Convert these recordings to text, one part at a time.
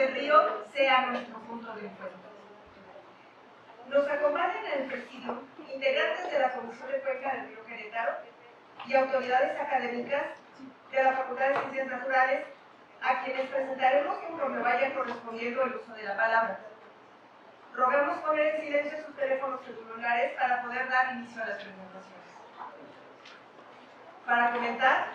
que el río sea nuestro punto de encuentro. Nos acompañan en el presidio integrantes de la Comisión de Cuenca del Río Querétaro y autoridades académicas de la Facultad de Ciencias Naturales, a quienes presentaremos conforme vaya correspondiendo el uso de la palabra. Rogamos poner en silencio sus teléfonos celulares para poder dar inicio a las presentaciones. Para comenzar,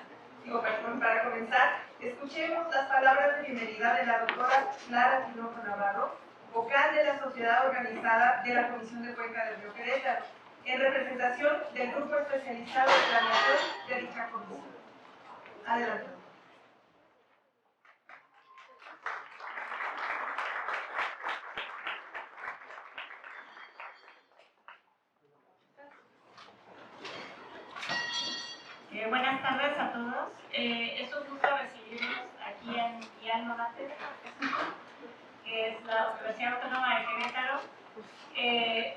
escuchemos las palabras de bienvenida de la doctora Clara Tinoco Navarro, vocal de la Sociedad Organizada de la Comisión de Cuenca del Río Querétaro, en representación del Grupo Especializado de Planeación de dicha comisión. Adelante. Buenas tardes a todos. Es un gusto recibirnos aquí en mi alma mater, que es la Universidad Autónoma de Querétaro.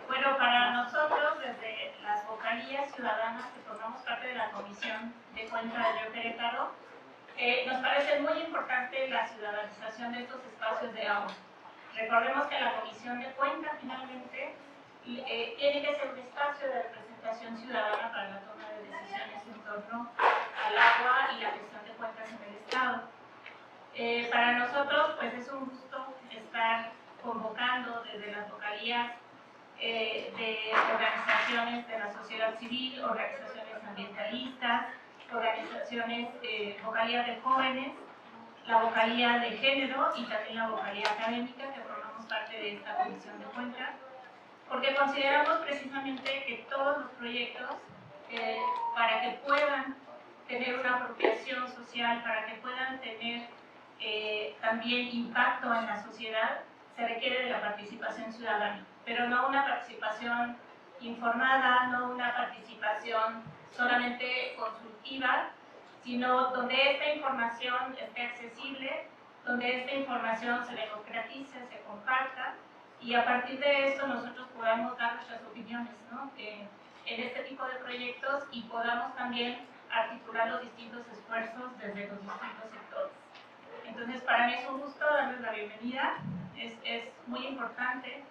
Bueno, para nosotros, desde las vocalías ciudadanas que formamos parte de la Comisión de Cuenca del Río Querétaro, nos parece muy importante la ciudadanización de estos espacios de agua. Recordemos que la Comisión de Cuenca finalmente tiene que ser un espacio de representación ciudadana para la toma de decisiones en torno al agua y la gestión de cuencas en el Estado. Para nosotros, pues es un gusto estar convocando desde las vocalías de organizaciones de la sociedad civil, organizaciones ambientalistas, organizaciones, vocalías de jóvenes, la vocalía de género y también la vocalía académica, que formamos parte de esta Comisión de Cuenca, porque consideramos precisamente que todos los proyectos, para que puedan tener una apropiación social, para que puedan tener también impacto en la sociedad, se requiere de la participación ciudadana, pero no una participación informada, no una participación solamente consultiva, sino donde esta información esté accesible, donde esta información se democratice, se comparta, y a partir de esto nosotros podamos dar nuestras opiniones, ¿no? En este tipo de proyectos, y podamos también articular los distintos esfuerzos desde los distintos sectores. Entonces, para mí es un gusto darles la bienvenida. Es muy importante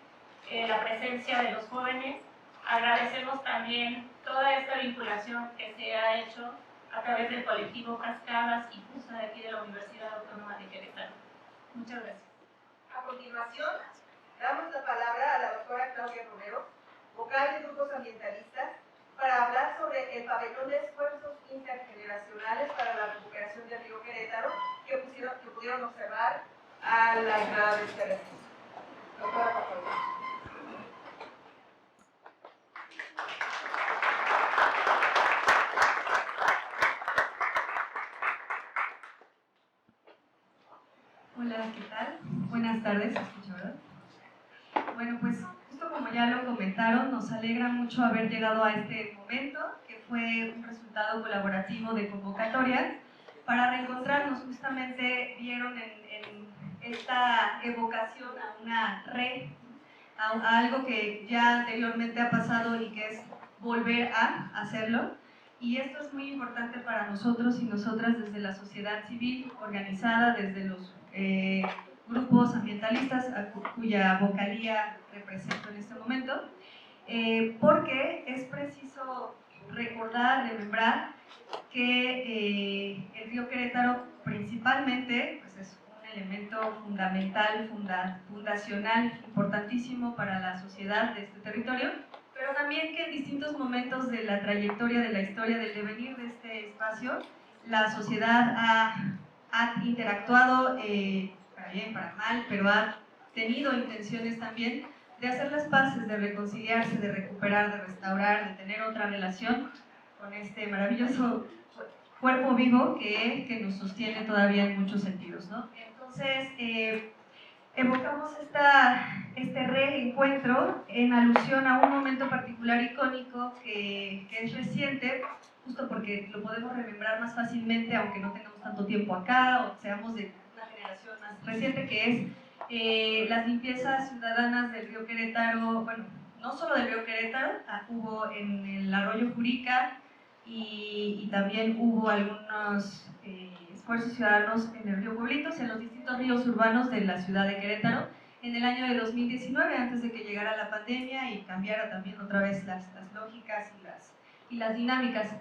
la presencia de los jóvenes. Agradecemos también toda esta vinculación que se ha hecho a través del colectivo Cascadas y PUSA de aquí de la Universidad Autónoma de Querétaro. Muchas gracias. A continuación, damos la palabra a la doctora Claudia Romero, vocal de grupos ambientalistas, para hablar sobre el pabellón de esfuerzos intergeneracionales para la recuperación del río Querétaro que pudieron observar a la entrada de este recinto. Doctora, por favor. Hola, ¿qué tal? Buenas tardes, ¿se escucha, verdad? Bueno, pues justo como ya lo comentaron, nos alegra mucho haber llegado a este momento, que fue un resultado colaborativo de convocatoria. Para reencontrarnos, justamente vieron en esta evocación a una red, a algo que ya anteriormente ha pasado y que es volver a hacerlo. Y esto es muy importante para nosotros y nosotras desde la sociedad civil organizada, desde los grupos ambientalistas cuya vocalía represento en este momento, porque es preciso recordar, remembrar que el río Querétaro principalmente pues es un elemento fundamental, fundacional, importantísimo para la sociedad de este territorio, pero también que en distintos momentos de la trayectoria, de la historia, del devenir de este espacio, la sociedad ha interactuado para bien, para mal, pero ha tenido intenciones también de hacer las paces, de reconciliarse, de recuperar, de restaurar, de tener otra relación con este maravilloso cuerpo vivo que nos sostiene todavía en muchos sentidos, ¿no? Entonces, evocamos este reencuentro en alusión a un momento particular icónico que es reciente, justo porque lo podemos remembrar más fácilmente, aunque no tengamos tanto tiempo acá o seamos de una generación más reciente, que es las limpiezas ciudadanas del río Querétaro. Bueno, no solo del río Querétaro, hubo en el arroyo Jurica y también hubo algunos esfuerzos ciudadanos en el río Pueblitos, en los distintos ríos urbanos de la ciudad de Querétaro, en el año de 2019, antes de que llegara la pandemia y cambiara también otra vez las lógicas y las dinámicas.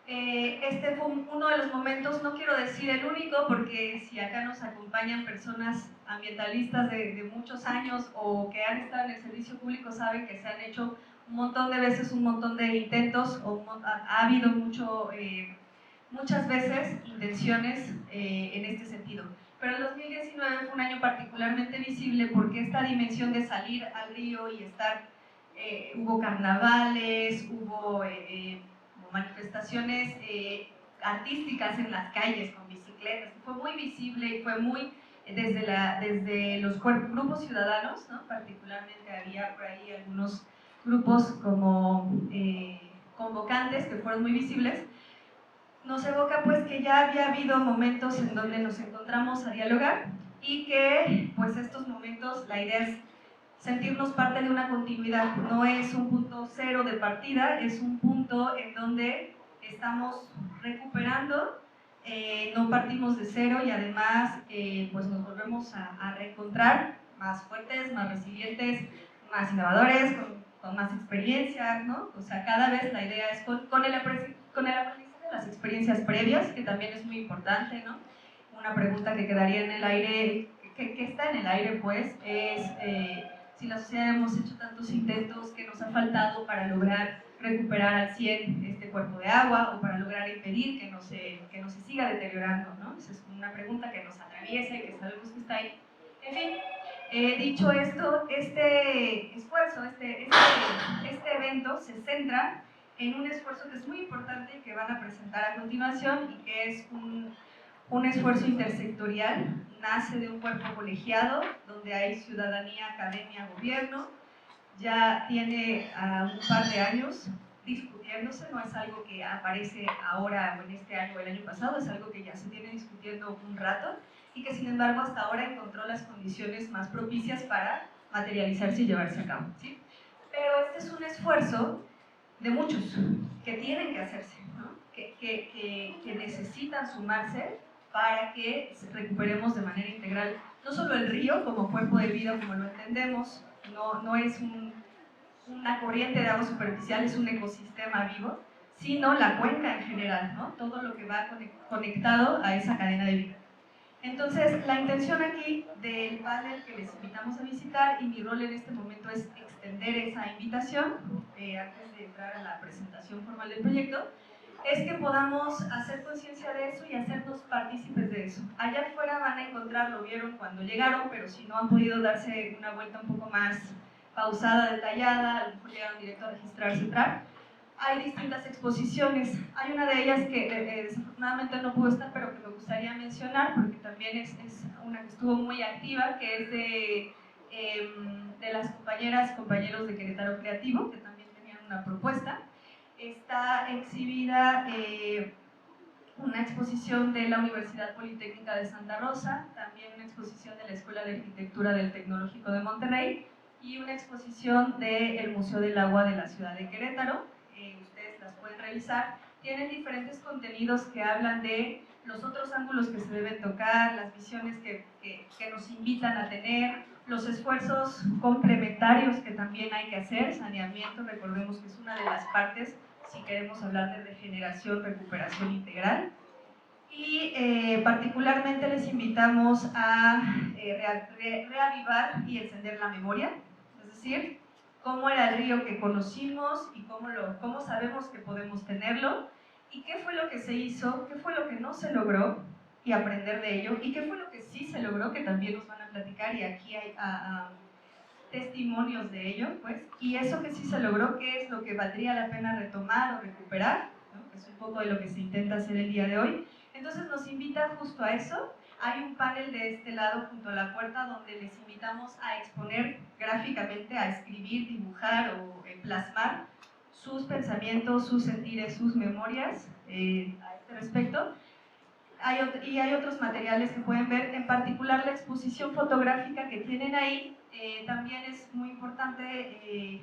Este fue uno de los momentos, no quiero decir el único, porque si acá nos acompañan personas ambientalistas de muchos años o que han estado en el servicio público, saben que se han hecho un montón de veces, un montón de intentos, ha habido muchas veces intenciones en este sentido. Pero el 2019 fue un año particularmente visible porque esta dimensión de salir al río y estar, hubo carnavales, hubo manifestaciones artísticas en las calles con bicicletas, fue muy visible y fue muy desde los grupos ciudadanos, ¿no? Particularmente había por ahí algunos grupos como convocantes que fueron muy visibles. Nos evoca pues que ya había habido momentos en donde nos encontramos a dialogar y que pues estos momentos, la idea es sentirnos parte de una continuidad, no es un punto cero de partida, es un punto en donde estamos recuperando, no partimos de cero y además pues nos volvemos a reencontrar más fuertes, más resilientes, más innovadores, con más experiencia, ¿no? O sea, cada vez la idea es con el aprendizaje de las experiencias previas, que también es muy importante, ¿no? Una pregunta que quedaría en el aire, que está en el aire pues, es si la sociedad hemos hecho tantos intentos que nos ha faltado para lograr recuperar al 100 este cuerpo de agua o para lograr impedir que no se siga deteriorando, ¿no? Esa es una pregunta que nos atraviesa y que sabemos que está ahí. En fin, dicho esto, este esfuerzo, este evento se centra en un esfuerzo que es muy importante y que van a presentar a continuación y que es un esfuerzo intersectorial, nace de un cuerpo colegiado donde hay ciudadanía, academia, gobierno, ya tiene un par de años discutiéndose, no es algo que aparece ahora o en este año o el año pasado, es algo que ya se tiene discutiendo un rato y que sin embargo hasta ahora encontró las condiciones más propicias para materializarse y llevarse a cabo, ¿sí? Pero este es un esfuerzo de muchos que tienen que hacerse, ¿no? que necesitan sumarse para que recuperemos de manera integral no solo el río como cuerpo de vida como lo entendemos, no es una corriente de agua superficial, es un ecosistema vivo, sino la cuenca en general, ¿no? Todo lo que va conectado a esa cadena de vida. Entonces, la intención aquí del panel que les invitamos a visitar, y mi rol en este momento es extender esa invitación, antes de entrar a la presentación formal del proyecto, es que podamos hacer conciencia de eso y hacernos partícipes de eso. Allá afuera van a encontrar, lo vieron cuando llegaron, pero si no han podido darse una vuelta un poco más pausada, detallada, a lo mejor llegaron directo a registrarse, entrar. Hay distintas exposiciones. Hay una de ellas que desafortunadamente no pudo estar, pero que me gustaría mencionar, porque también es una que estuvo muy activa, que es de las compañeros de Querétaro Creativo, que también tenían una propuesta. Está exhibida una exposición de la Universidad Politécnica de Santa Rosa, también una exposición de la Escuela de Arquitectura del Tecnológico de Monterrey y una exposición del Museo del Agua de la ciudad de Querétaro. Ustedes las pueden revisar. Tienen diferentes contenidos que hablan de los otros ángulos que se deben tocar, las visiones que nos invitan a tener, los esfuerzos complementarios que también hay que hacer. Saneamiento, recordemos que es una de las partes si queremos hablar de regeneración, recuperación integral. Y particularmente les invitamos a reavivar y encender la memoria, es decir, cómo era el río que conocimos y cómo sabemos que podemos tenerlo, y qué fue lo que se hizo, qué fue lo que no se logró, y aprender de ello, y qué fue lo que sí se logró, que también nos van a platicar, y aquí hay testimonios de ello, pues, y eso que sí se logró, qué es lo que valdría la pena retomar o recuperar, ¿no? Que es un poco de lo que se intenta hacer el día de hoy. Entonces nos invita justo a eso. Hay un panel de este lado junto a la puerta donde les invitamos a exponer gráficamente, a escribir, dibujar o plasmar sus pensamientos, sus sentires, sus memorias a este respecto. Y hay otros materiales que pueden ver, en particular la exposición fotográfica que tienen ahí, también es muy importante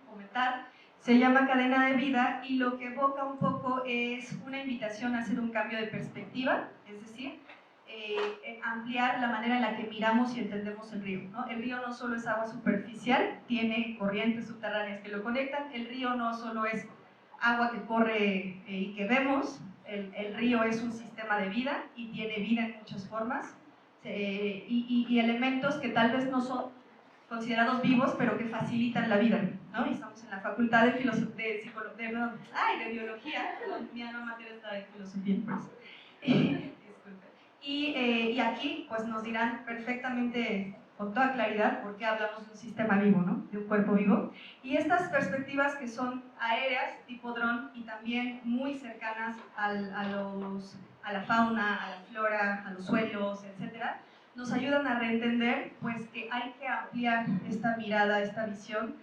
comentar, se llama Cadena de Vida y lo que evoca un poco es una invitación a hacer un cambio de perspectiva, es decir, ampliar la manera en la que miramos y entendemos el río, ¿no? El río no solo es agua superficial, tiene corrientes subterráneas que lo conectan, el río no solo es agua que corre y que vemos, el río es un sistema de vida y tiene vida en muchas formas, y elementos que tal vez no son considerados vivos, pero que facilitan la vida, ¿no? Y estamos en la facultad de biología, mi alma mater está de filosofía, pues. Y aquí pues nos dirán perfectamente, con toda claridad, por qué hablamos de un sistema vivo, ¿no? De un cuerpo vivo. Y estas perspectivas que son aéreas, tipo dron, y también muy cercanas a la fauna, a la flora, a los suelos, etcétera, nos ayudan a reentender pues, que hay que ampliar esta mirada, esta visión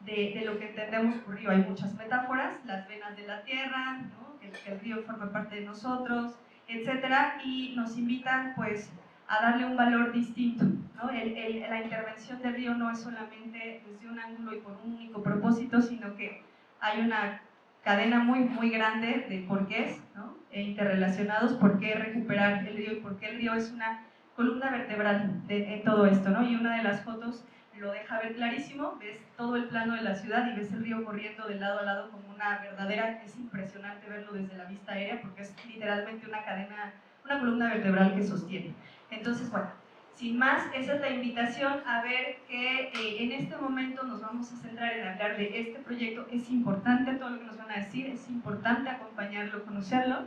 de lo que entendemos por río. Hay muchas metáforas, las venas de la tierra, ¿no? que el río forma parte de nosotros, etcétera, y nos invitan pues, a darle un valor distinto, ¿no? La intervención del río no es solamente desde un ángulo y por un único propósito, sino que hay una cadena muy grande de porqués, ¿no? Interrelacionados, por qué recuperar el río y por qué el río es una columna vertebral en todo esto, ¿no? Y una de las fotos lo deja ver clarísimo, ves todo el plano de la ciudad y ves el río corriendo de lado a lado como una verdadera, es impresionante verlo desde la vista aérea porque es literalmente una cadena, una columna vertebral que sostiene. Entonces, bueno, sin más, esa es la invitación a ver que en este momento nos vamos a centrar en hablar de este proyecto. Es importante todo lo que nos van a decir, es importante acompañarlo, conocerlo,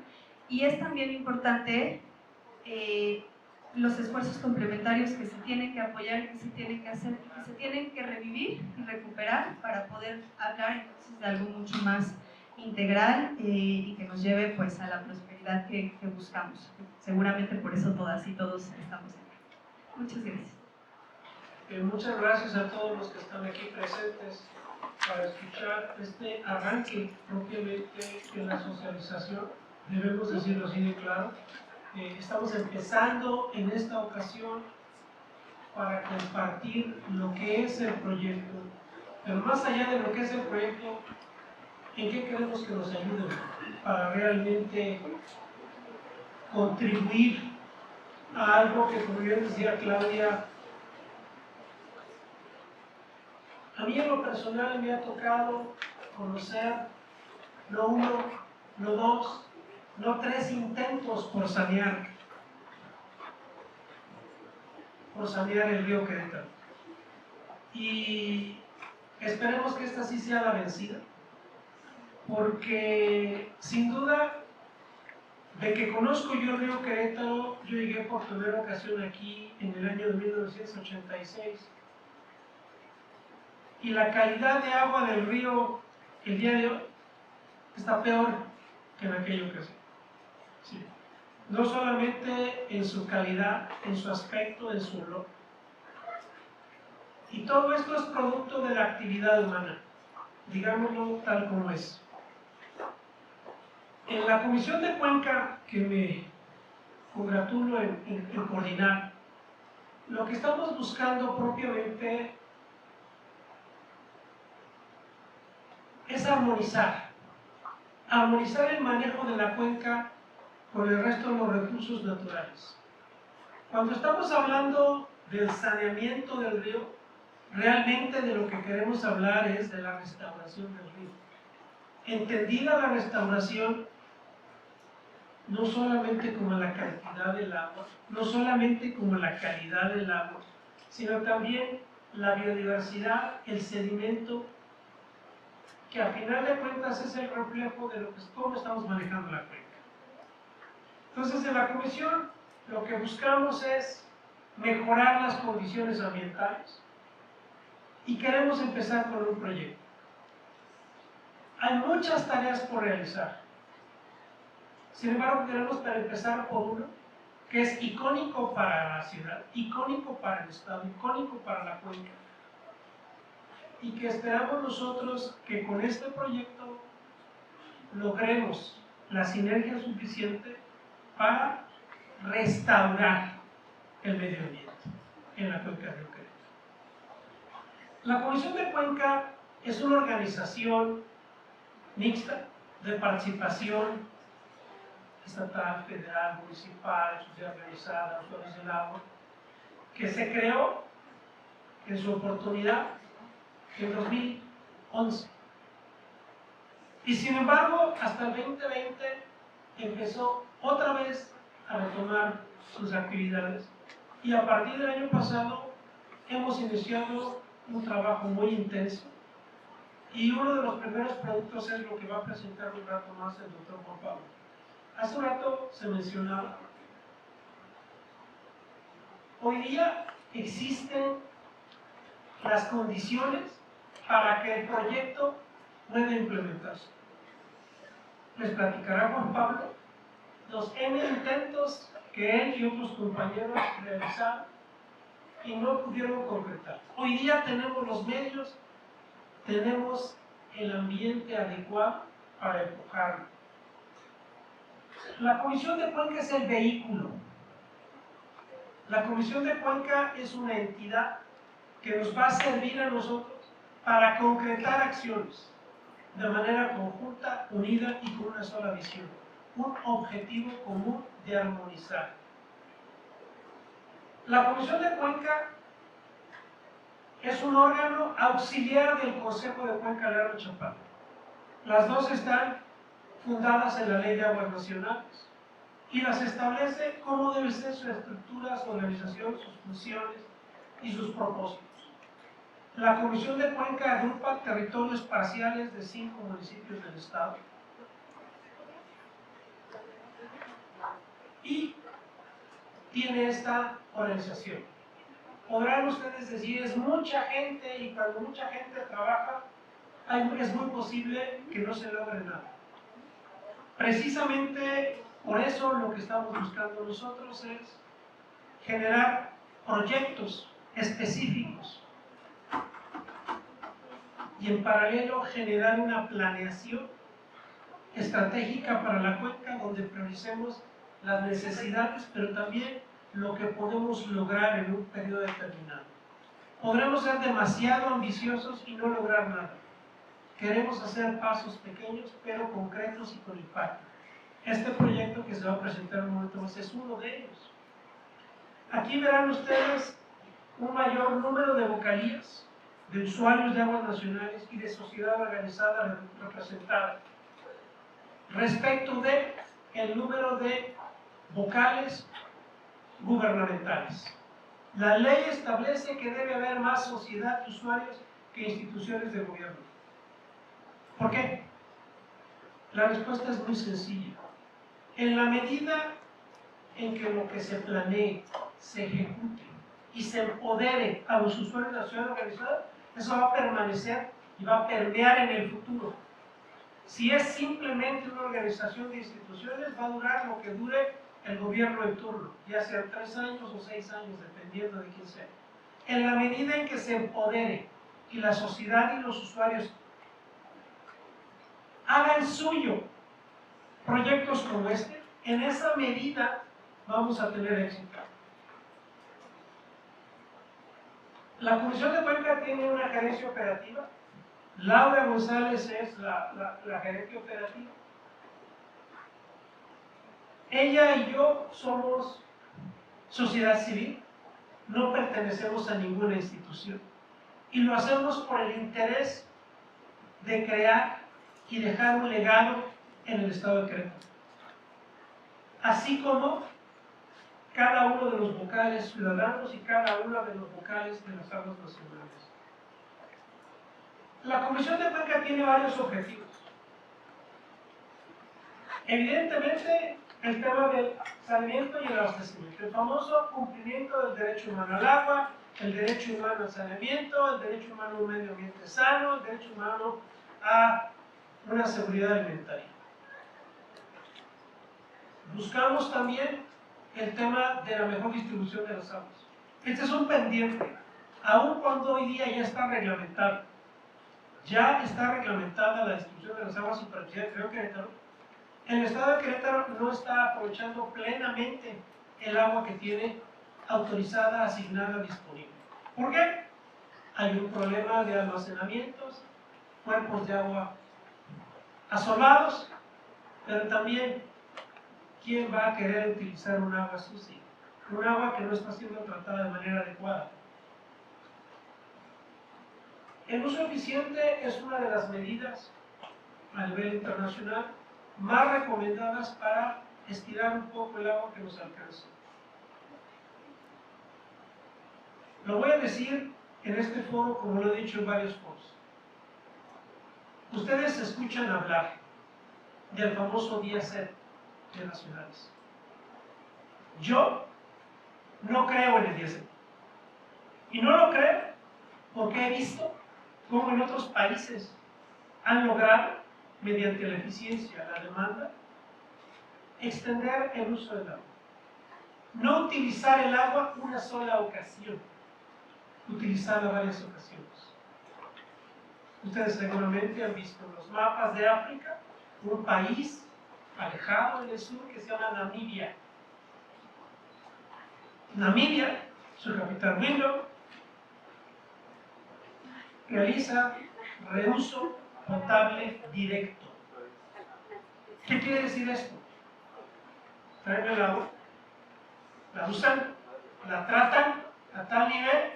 y es también importante los esfuerzos complementarios que se tienen que apoyar, que se tienen que hacer, que se tienen que revivir y recuperar para poder hablar entonces de algo mucho más integral y que nos lleve pues a la prosperidad que buscamos. Seguramente por eso todas y todos estamos aquí. Muchas gracias. Muchas gracias a todos los que están aquí presentes para escuchar este arranque propiamente en la socialización. Debemos decirlo así de claro. Estamos empezando en esta ocasión para compartir lo que es el proyecto, pero más allá de lo que es el proyecto, ¿en qué queremos que nos ayuden para realmente contribuir a algo que, como bien decía Claudia, a mí en lo personal me ha tocado conocer no uno, no dos, no tres intentos por sanear el río Querétaro. Y esperemos que esta sí sea la vencida, porque sin duda de que conozco yo el río Querétaro, yo llegué por primera ocasión aquí en el año de 1986, y la calidad de agua del río el día de hoy está peor que en aquella ocasión. Sí. No solamente en su calidad, en su aspecto, en su olor. Y todo esto es producto de la actividad humana, digámoslo tal como es. En la Comisión de Cuenca, que me congratulo en coordinar, lo que estamos buscando propiamente es armonizar el manejo de la cuenca con el resto de los recursos naturales. Cuando estamos hablando del saneamiento del río, realmente de lo que queremos hablar es de la restauración del río. Entendida la restauración no solamente como la cantidad del agua, no solamente como la calidad del agua, sino también la biodiversidad, el sedimento, que a final de cuentas es el reflejo de lo que, cómo estamos manejando la cuenca. Entonces, en la comisión lo que buscamos es mejorar las condiciones ambientales y queremos empezar con un proyecto. Hay muchas tareas por realizar. Sin embargo, queremos empezar por uno que es icónico para la ciudad, icónico para el estado, icónico para la cuenca, y que esperamos nosotros que con este proyecto logremos la sinergia suficiente para restaurar el medio ambiente en la cuenca de Querétaro. La Comisión de Cuenca es una organización mixta de participación estatal, federal, municipal, sociedad organizada, usuarios del agua, que se creó en su oportunidad en 2011. Y sin embargo, hasta el 2020 empezó otra vez a retomar sus actividades. Y a partir del año pasado hemos iniciado un trabajo muy intenso. Y uno de los primeros productos es lo que va a presentar un rato más el doctor Juan Pablo. Hace un rato se mencionaba, hoy día existen las condiciones para que el proyecto pueda implementarse. Les platicará Juan Pablo los N intentos que él y otros compañeros realizaron y no pudieron concretar. Hoy día tenemos los medios, tenemos el ambiente adecuado para empujarlo. La Comisión de Cuenca es el vehículo. La Comisión de Cuenca es una entidad que nos va a servir a nosotros para concretar acciones de manera conjunta, unida y con una sola visión, un objetivo común de armonizar. La Comisión de Cuenca es un órgano auxiliar del Consejo de Cuenca Lerdo Chapala. Las dos están fundadas en la Ley de Aguas Nacionales y las establece cómo debe ser su estructura, su organización, sus funciones y sus propósitos. La Comisión de Cuenca agrupa territorios parciales de 5 municipios del estado y tiene esta organización. Podrán ustedes decir, es mucha gente y cuando mucha gente trabaja es muy posible que no se logre nada. Precisamente por eso lo que estamos buscando nosotros es generar proyectos específicos y en paralelo generar una planeación estratégica para la cuenca donde prioricemos las necesidades, pero también lo que podemos lograr en un periodo determinado. Podremos ser demasiado ambiciosos y no lograr nada. Queremos hacer pasos pequeños, pero concretos y con impacto. Este proyecto que se va a presentar en un momento más es uno de ellos. Aquí verán ustedes un mayor número de vocalías, de usuarios de aguas nacionales y de sociedad organizada representada respecto de el número de vocales gubernamentales. La ley establece que debe haber más sociedad de usuarios que instituciones de gobierno. ¿Por qué? La respuesta es muy sencilla. En la medida en que lo que se planee, se ejecute y se empodere a los usuarios de la ciudad organizada, eso va a permanecer y va a permear en el futuro. Si es simplemente una organización de instituciones, va a durar lo que dure el gobierno en turno, ya sea 3 años o 6 años, dependiendo de quién sea. En la medida en que se empodere y la sociedad y los usuarios hagan suyo proyectos como este, en esa medida vamos a tener éxito. La Comisión de Cuenca tiene una gerencia operativa. Laura González es la gerente operativa. Ella y yo somos sociedad civil, no pertenecemos a ninguna institución y lo hacemos por el interés de crear y dejar un legado en el estado de Querétaro. Así como cada uno de los vocales ciudadanos y cada uno de los vocales de las aguas nacionales. La Comisión de Cuenca tiene varios objetivos. Evidentemente, el tema del saneamiento y el abastecimiento, el famoso cumplimiento del derecho humano al agua, el derecho humano al saneamiento, el derecho humano a un medio ambiente sano, el derecho humano a una seguridad alimentaria. Buscamos también el tema de la mejor distribución de las aguas. Este es un pendiente, aun cuando hoy día ya está reglamentado. Ya está reglamentada la distribución de las aguas superficiales de Querétaro. El estado de Querétaro no está aprovechando plenamente el agua que tiene autorizada, asignada, disponible. ¿Por qué? Hay un problema de almacenamientos, cuerpos de agua asolados, pero también ¿quién va a querer utilizar un agua sucia? Un agua que no está siendo tratada de manera adecuada. El uso eficiente es una de las medidas a nivel internacional más recomendadas para estirar un poco el agua que nos alcanza. Lo voy a decir en este foro como lo he dicho en varios foros. Ustedes escuchan hablar del famoso día cero de las ciudades. Yo no creo en el día cero. Y no lo creo porque he visto cómo en otros países han logrado, mediante la eficiencia, la demanda, extender el uso del agua. No utilizar el agua una sola ocasión, utilizarla varias ocasiones. Ustedes seguramente han visto los mapas de África, un país alejado en el sur que se llama Namibia. Namibia, su capital Windhoek, realiza reuso potable directo. ¿Qué quiere decir esto? Traen el agua, la usan, la tratan a tal nivel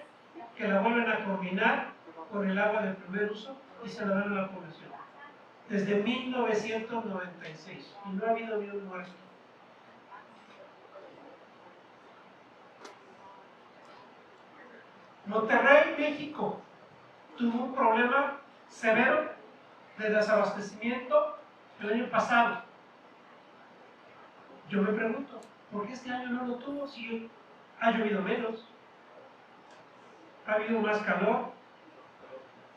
que la vuelven a combinar con el agua del primer uso y se la dan a la población. Desde 1996 y no ha habido ni un muerto. Monterrey, México, tuvo un problema severo de desabastecimiento el año pasado. Yo me pregunto, ¿por qué este año no lo tuvo si ha llovido menos? ¿Ha habido más calor?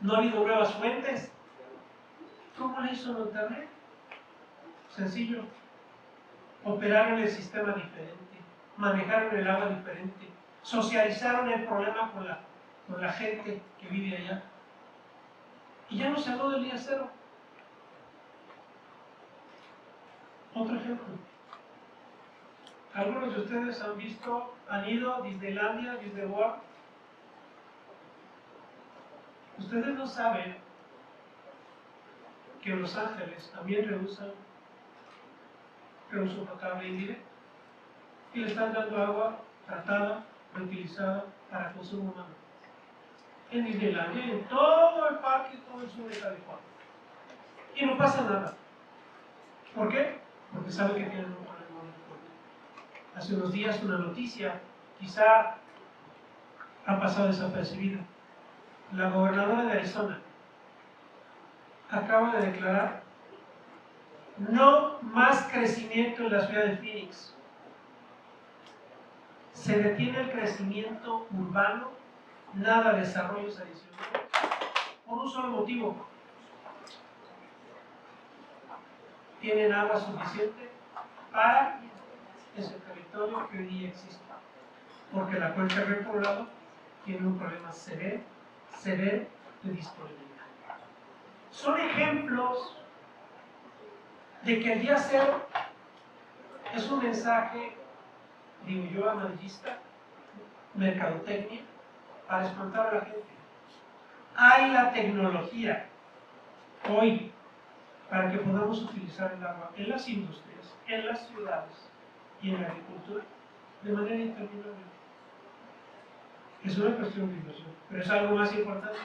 ¿No ha habido nuevas fuentes? ¿Cómo lo hizo Monterrey? Sencillo. Operaron el sistema diferente, manejaron el agua diferente, socializaron el problema con la gente que vive allá. Y ya no se habló del día cero. Otro ejemplo. Algunos de ustedes han ido a Disneylandia, Disney World. Ustedes no saben que en Los Ángeles también reuso potable indirecto y le están dando agua tratada, reutilizada para consumo humano. En Disneylandia y en todo el parque, todo el sur de California. Y no pasa nada. ¿Por qué? Porque saben que tienen un problema muy fuerte. Hace unos días una noticia, quizá ha pasado desapercibida. La gobernadora de Arizona acaba de declarar no más crecimiento en la ciudad de Phoenix. Se detiene el crecimiento urbano, nada de desarrollos adicionales, por un solo motivo. Tienen agua suficiente para ese territorio que hoy día existe, porque la cuenca Río Colorado tiene un problema severo de disponibilidad. Son ejemplos de que el día cero es un mensaje, digo yo, amarillista, mercadotecnia, para espantar a la gente. Hay la tecnología hoy para que podamos utilizar el agua en las industrias, en las ciudades y en la agricultura de manera interminable. Es una cuestión de inversión, pero es algo más importante.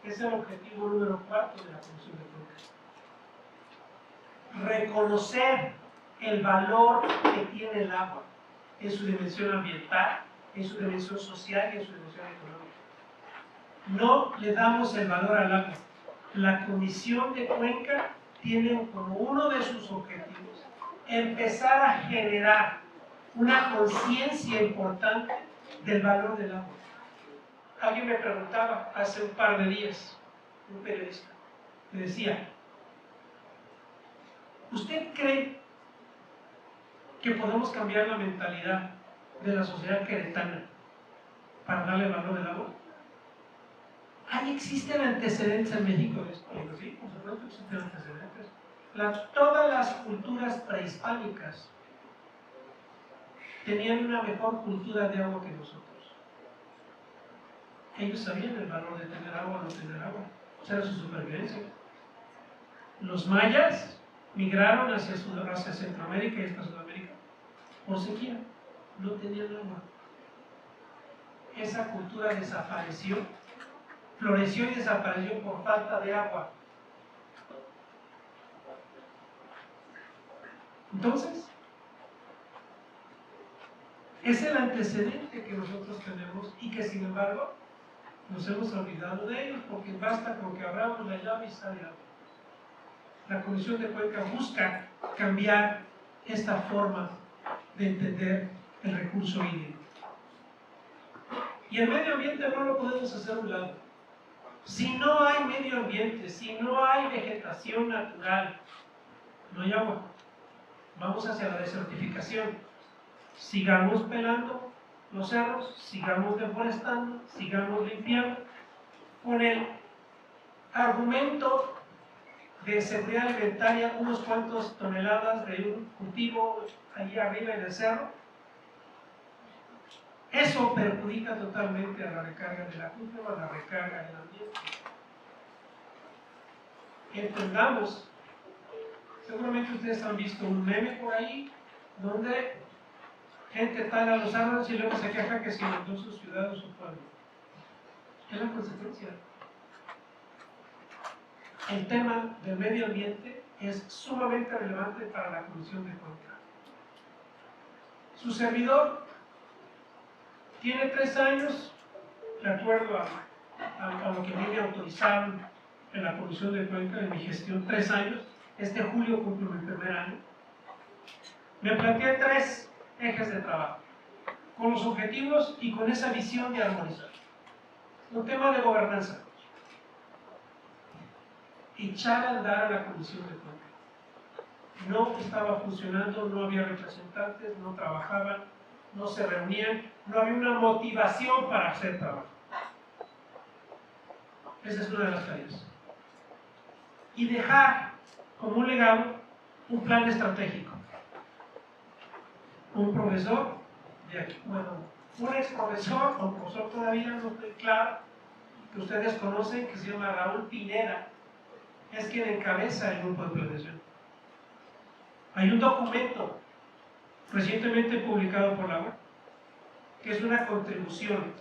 Es el objetivo número 4 de la Comisión de Cuenca. Reconocer el valor que tiene el agua en su dimensión ambiental, en su dimensión social y en su dimensión económica. No le damos el valor al agua. La Comisión de Cuenca tiene como uno de sus objetivos empezar a generar una conciencia importante del valor del agua. Alguien me preguntaba hace un par de días, un periodista, me decía, ¿usted cree que podemos cambiar la mentalidad de la sociedad queretana para darle valor al agua? ¿Ahí existen antecedentes en México de esto? Digo, sí, por supuesto existen antecedentes. Todas las culturas prehispánicas tenían una mejor cultura de agua que nosotros. Ellos sabían el valor de tener agua o no tener agua. O sea, era su supervivencia. Los mayas migraron hacia Centroamérica y hasta Sudamérica por sequía, no tenían agua. Esa cultura desapareció, floreció y desapareció por falta de agua. Entonces, es el antecedente que nosotros tenemos y que sin embargo nos hemos olvidado de ellos, porque basta con que abramos la llave y sale agua. La Comisión de Cuenca busca cambiar esta forma de entender el recurso hídrico. Y el medio ambiente no lo podemos hacer a un lado. Si no hay medio ambiente, si no hay vegetación natural, no hay agua. Vamos hacia la desertificación. Sigamos pelando los cerros, sigamos deforestando, sigamos limpiando, con el argumento de seguridad alimentaria, unos cuantos toneladas de un cultivo allí arriba en el cerro. Eso perjudica totalmente a la recarga del acuífero, a la recarga del ambiente. Entendamos, seguramente ustedes han visto un meme por ahí donde gente tala los árboles y luego se queja que se inundó su ciudad o su pueblo. Es la consecuencia. El tema del medio ambiente es sumamente relevante para la Comisión de Cuenca. Su servidor tiene 3 años, de acuerdo a lo que me autorizaron en la Comisión de Cuenca, en mi gestión, 3 años. Este julio cumplo mi primer año. Me planteé 3 ejes de trabajo, con los objetivos y con esa visión de armonizar. Un tema de gobernanza. Echar a andar a la Comisión de Cuenca. No estaba funcionando, no había representantes, no trabajaban, no se reunían, no había una motivación para hacer trabajo. Esa es una de las tareas. Y dejar como un legado un plan estratégico. Un profesor de aquí, bueno, un ex profesor o profesor todavía, no estoy claro, que ustedes conocen, que se llama Raúl Pineda, es quien encabeza el grupo de planeación. Hay un documento recientemente publicado por la web que es una contribución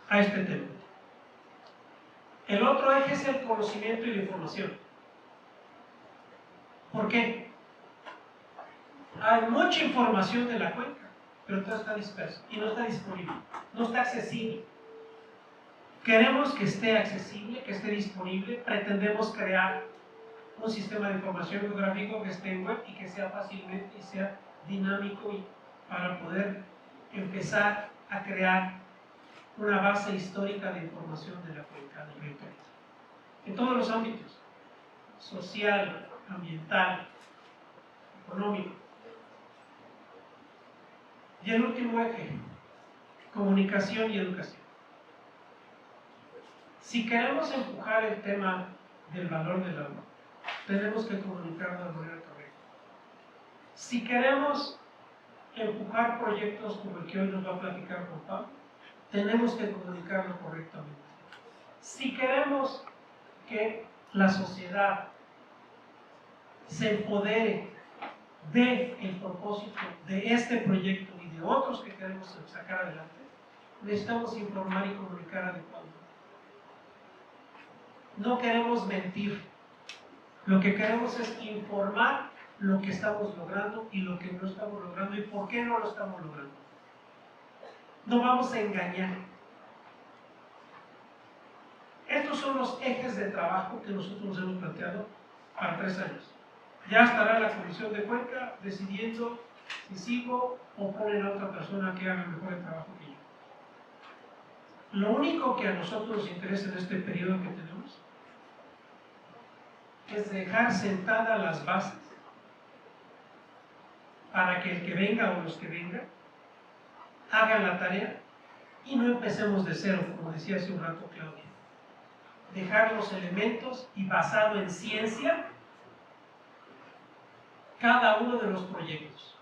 a este tema. El otro eje es el conocimiento y la información. ¿Por qué? Hay mucha información de la cuenca, pero todo está disperso y no está disponible, no está accesible. Queremos que esté accesible, que esté disponible, pretendemos crear un sistema de información geográfico que esté en web y que sea fácilmente y sea dinámico y para poder empezar a crear una base histórica de información de la cuenca del río Querétaro. En todos los ámbitos, social, ambiental, económico. Y el último eje, comunicación y educación. Si queremos empujar el tema del valor del agua, tenemos que comunicarlo de manera correcta. Si queremos empujar proyectos como el que hoy nos va a platicar Juan Pablo, tenemos que comunicarlo correctamente. Si queremos que la sociedad se empodere del propósito de este proyecto y de otros que queremos sacar adelante, necesitamos informar y comunicar adecuadamente. No queremos mentir. Lo que queremos es informar lo que estamos logrando y lo que no estamos logrando y por qué no lo estamos logrando. No vamos a engañar. Estos son los ejes de trabajo que nosotros nos hemos planteado para 3 años. Ya estará la Comisión de Cuenca decidiendo si sigo o ponen a otra persona que haga mejor el trabajo que yo. Lo único que a nosotros nos interesa en este periodo que tenemos es dejar sentadas las bases para que el que venga o los que vengan hagan la tarea y no empecemos de cero, como decía hace un rato Claudia. Dejar los elementos y basado en ciencia cada uno de los proyectos.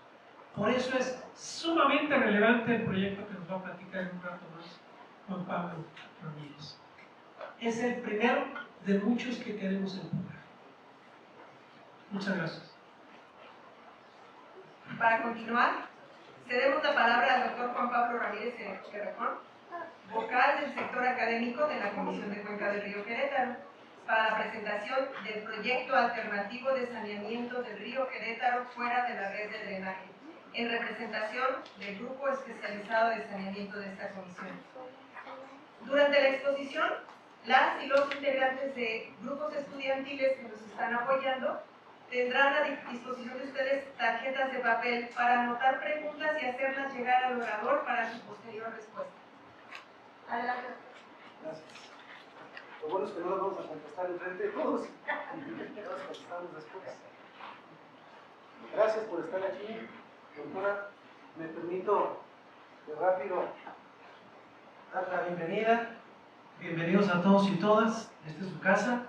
Por eso es sumamente relevante el proyecto que nos va a platicar en un rato más Juan Pablo Ramírez. Es el primero de muchos que queremos empujar. Muchas gracias. Para continuar, Cedemos la palabra al doctor Juan Pablo Ramírez Cerrejón, vocal del sector académico de la Comisión de Cuenca del Río Querétaro, para la presentación del proyecto alternativo de saneamiento del río Querétaro fuera de la red de drenaje, en representación del grupo especializado de saneamiento de esta comisión. Durante la exposición, las y los integrantes de grupos estudiantiles que nos están apoyando tendrán a disposición de ustedes tarjetas de papel para anotar preguntas y hacerlas llegar al orador para su posterior respuesta. Adelante. Gracias. Lo bueno es que no las vamos a contestar enfrente de todos. Las contestamos después. Gracias por estar aquí. Doctora, me permito de rápido dar la bienvenida. Bienvenidos a todos y todas. Esta es su casa.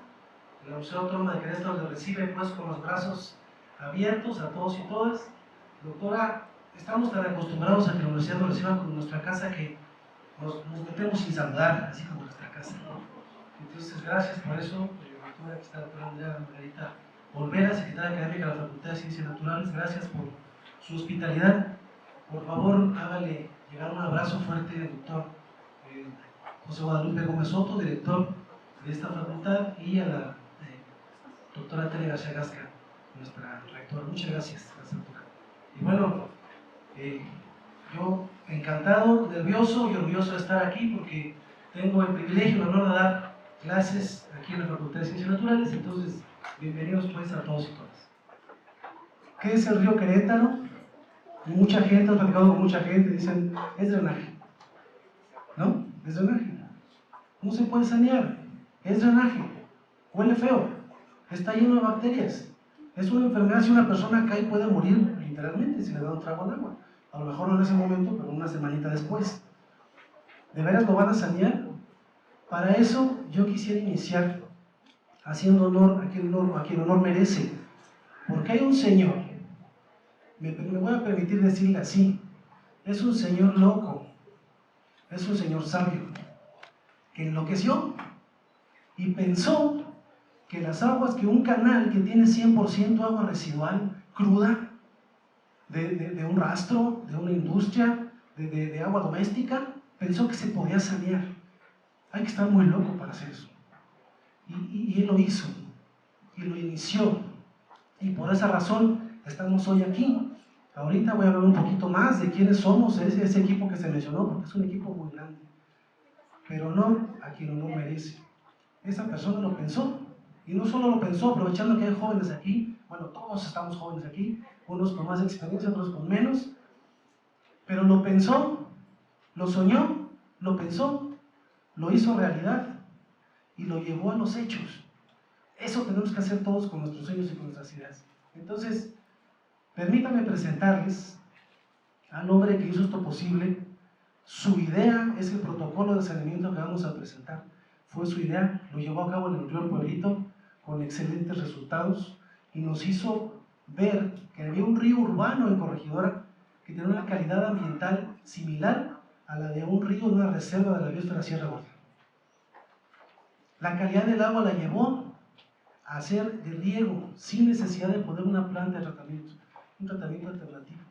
La Universidad Autónoma de Querétaro les recibe pues con los brazos abiertos a todos y todas. Doctora, estamos tan acostumbrados a que la universidad nos reciba como nuestra casa que nos metemos sin saludar, así como nuestra casa, ¿no? Entonces, gracias por eso, doctora, aquí está la doctora Andrea Margarita Olvera, secretaria académica de la Facultad de Ciencias Naturales. Gracias por su hospitalidad. Por favor, hágale llegar un abrazo fuerte al doctor José Guadalupe Gómez Soto, director de esta facultad, y a la doctora Tere García Gasca, nuestra rectora. Muchas gracias, doctora. Y bueno, yo encantado, nervioso y orgulloso de estar aquí porque tengo el privilegio y el honor de dar clases aquí en la Facultad de Ciencias Naturales. Entonces, bienvenidos pues a todos y todas. ¿Qué es el río Querétaro? Mucha gente, he platicado con mucha gente, dicen, es drenaje. ¿No? Es drenaje. ¿Cómo se puede sanear? Es drenaje. Huele feo. Está lleno de bacterias. Es una enfermedad, si una persona cae puede morir literalmente si le da un trago de agua. A lo mejor no en ese momento, pero una semanita después. ¿De veras lo van a sanear? Para eso yo quisiera iniciar haciendo honor a quien honor merece. Porque hay un señor, me voy a permitir decirle así, es un señor loco, es un señor sabio, que enloqueció y pensó que las aguas, que un canal que tiene 100% agua residual, cruda, de un rastro, de una industria, de agua doméstica, pensó que se podía sanear. Hay que estar muy loco para hacer eso. Y él lo hizo, y lo inició, y por esa razón estamos hoy aquí. Ahorita voy a hablar un poquito más de quiénes somos, ese equipo que se mencionó, porque es un equipo muy grande, pero no a quien no merece. Esa persona lo pensó, y no solo lo pensó, aprovechando que hay jóvenes aquí, bueno, todos estamos jóvenes aquí, unos con más experiencia, otros con menos, pero lo pensó, lo soñó, lo pensó, lo hizo realidad y lo llevó a los hechos. Eso tenemos que hacer todos con nuestros sueños y con nuestras ideas. Entonces, permítanme presentarles al hombre que hizo esto posible. Su idea es el protocolo de saneamiento que vamos a presentar. Fue su idea, lo llevó a cabo en el Río Pueblito con excelentes resultados y nos hizo ver que había un río urbano en Corregidora que tenía una calidad ambiental similar a la de un río de una reserva de la biosfera Sierra Gorda. La calidad del agua la llevó a hacer de riego sin necesidad de poner una planta de tratamiento, un tratamiento alternativo.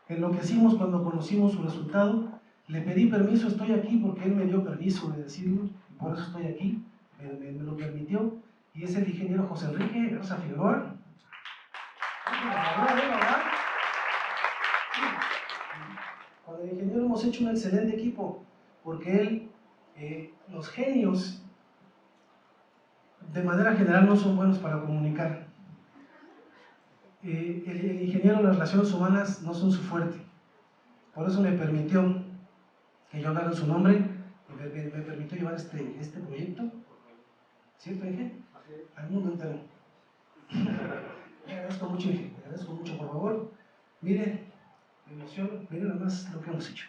Enloquecimos cuando conocimos su resultado. Le pedí permiso, estoy aquí porque él me dio permiso de decirlo, y por eso estoy aquí, me lo permitió, y es el ingeniero José Enrique Garza Figueroa. Con el ingeniero hemos hecho un excelente equipo, porque él, los genios, de manera general no son buenos para comunicar. El ingeniero, las relaciones humanas no son su fuerte. Por eso me permitió que yo hablara en su nombre, me permitió llevar este proyecto. ¿Cierto, Inge? Al mundo entero. Le agradezco mucho, Inge, le agradezco mucho, por favor. Miren, me emociona, miren nada más lo que hemos hecho.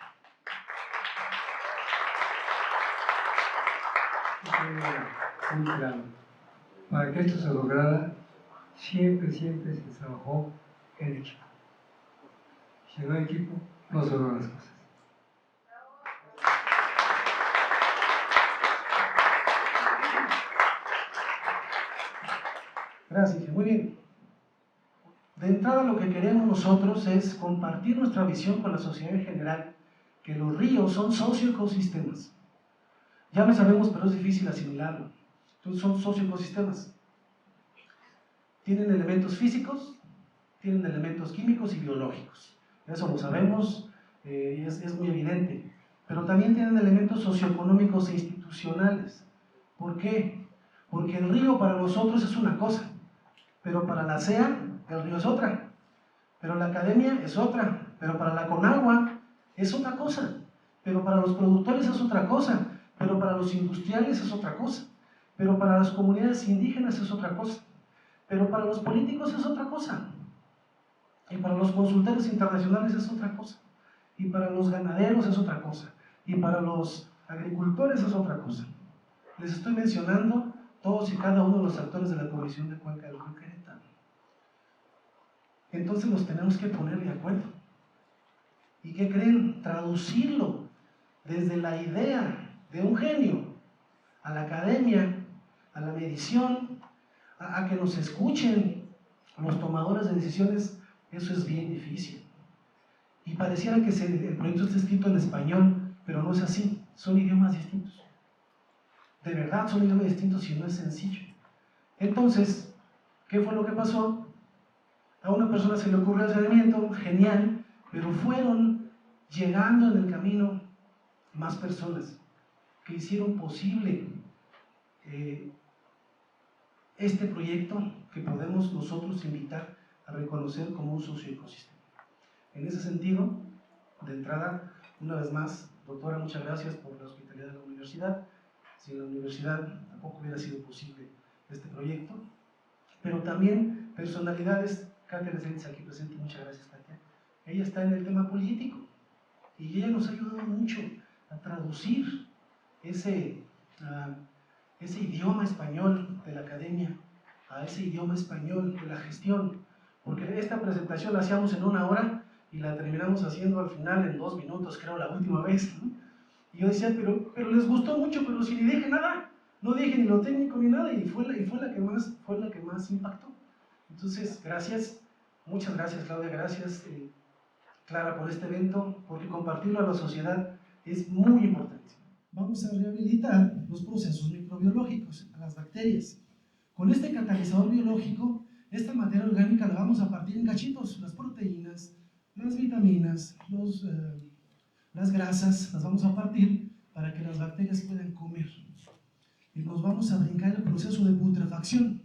Muy claro. Para que esto se lograra, siempre se trabajó en equipo. Si no hay equipo, no se logran las cosas. Gracias, Inge. Muy bien. De entrada lo que queremos nosotros es compartir nuestra visión con la sociedad en general, que los ríos son socioecosistemas. Ya lo sabemos, pero es difícil asimilarlo. Entonces son socioecosistemas. Tienen elementos físicos, tienen elementos químicos y biológicos. Eso lo sabemos, y es muy evidente. Pero también tienen elementos socioeconómicos e institucionales. ¿Por qué? Porque el río para nosotros es una cosa, pero para la CEA el río es otra, pero la academia es otra, pero para la Conagua es otra cosa, pero para los productores es otra cosa, pero para los industriales es otra cosa, pero para las comunidades indígenas es otra cosa, pero para los políticos es otra cosa, y para los consultores internacionales es otra cosa, y para los ganaderos es otra cosa, y para los agricultores es otra cosa. Les estoy mencionando todos y cada uno de los actores de la Comisión de Cuenca del Río Querétaro. Entonces nos tenemos que poner de acuerdo. ¿Y qué creen? Traducirlo desde la idea de un genio a la academia, a la medición, a que nos escuchen los tomadores de decisiones, eso es bien difícil. Y pareciera que el proyecto está escrito en español, pero no es así, son idiomas distintos. De verdad son idiomas distintos y no es sencillo. Entonces, ¿qué fue lo que pasó? A una persona se le ocurrió el saneamiento, genial, pero fueron llegando en el camino más personas que hicieron posible este proyecto que podemos nosotros invitar a reconocer como un socioecosistema. En ese sentido, de entrada, una vez más, doctora, muchas gracias por la hospitalidad de la universidad. Sin la universidad tampoco hubiera sido posible este proyecto, pero también personalidades. Katia Lesens aquí presente, muchas gracias, Katia. Ella está en el tema político y ella nos ha ayudado mucho a traducir ese idioma español de la academia a ese idioma español de la gestión, porque esta presentación la hacíamos en 1 hora y la terminamos haciendo al final en 2 minutos, creo, la última vez, ¿no? Y yo decía, pero les gustó mucho, pero si ni dije nada, no dije ni lo técnico ni nada, y fue la que más impactó. Entonces, gracias, muchas gracias, Claudia, gracias, Clara, por este evento, porque compartirlo a la sociedad es muy importante. Vamos a rehabilitar los procesos microbiológicos, a las bacterias. Con este catalizador biológico, esta materia orgánica la vamos a partir en cachitos, las proteínas, las vitaminas, las grasas, las vamos a partir para que las bacterias puedan comer. Y nos vamos a brincar el proceso de putrefacción,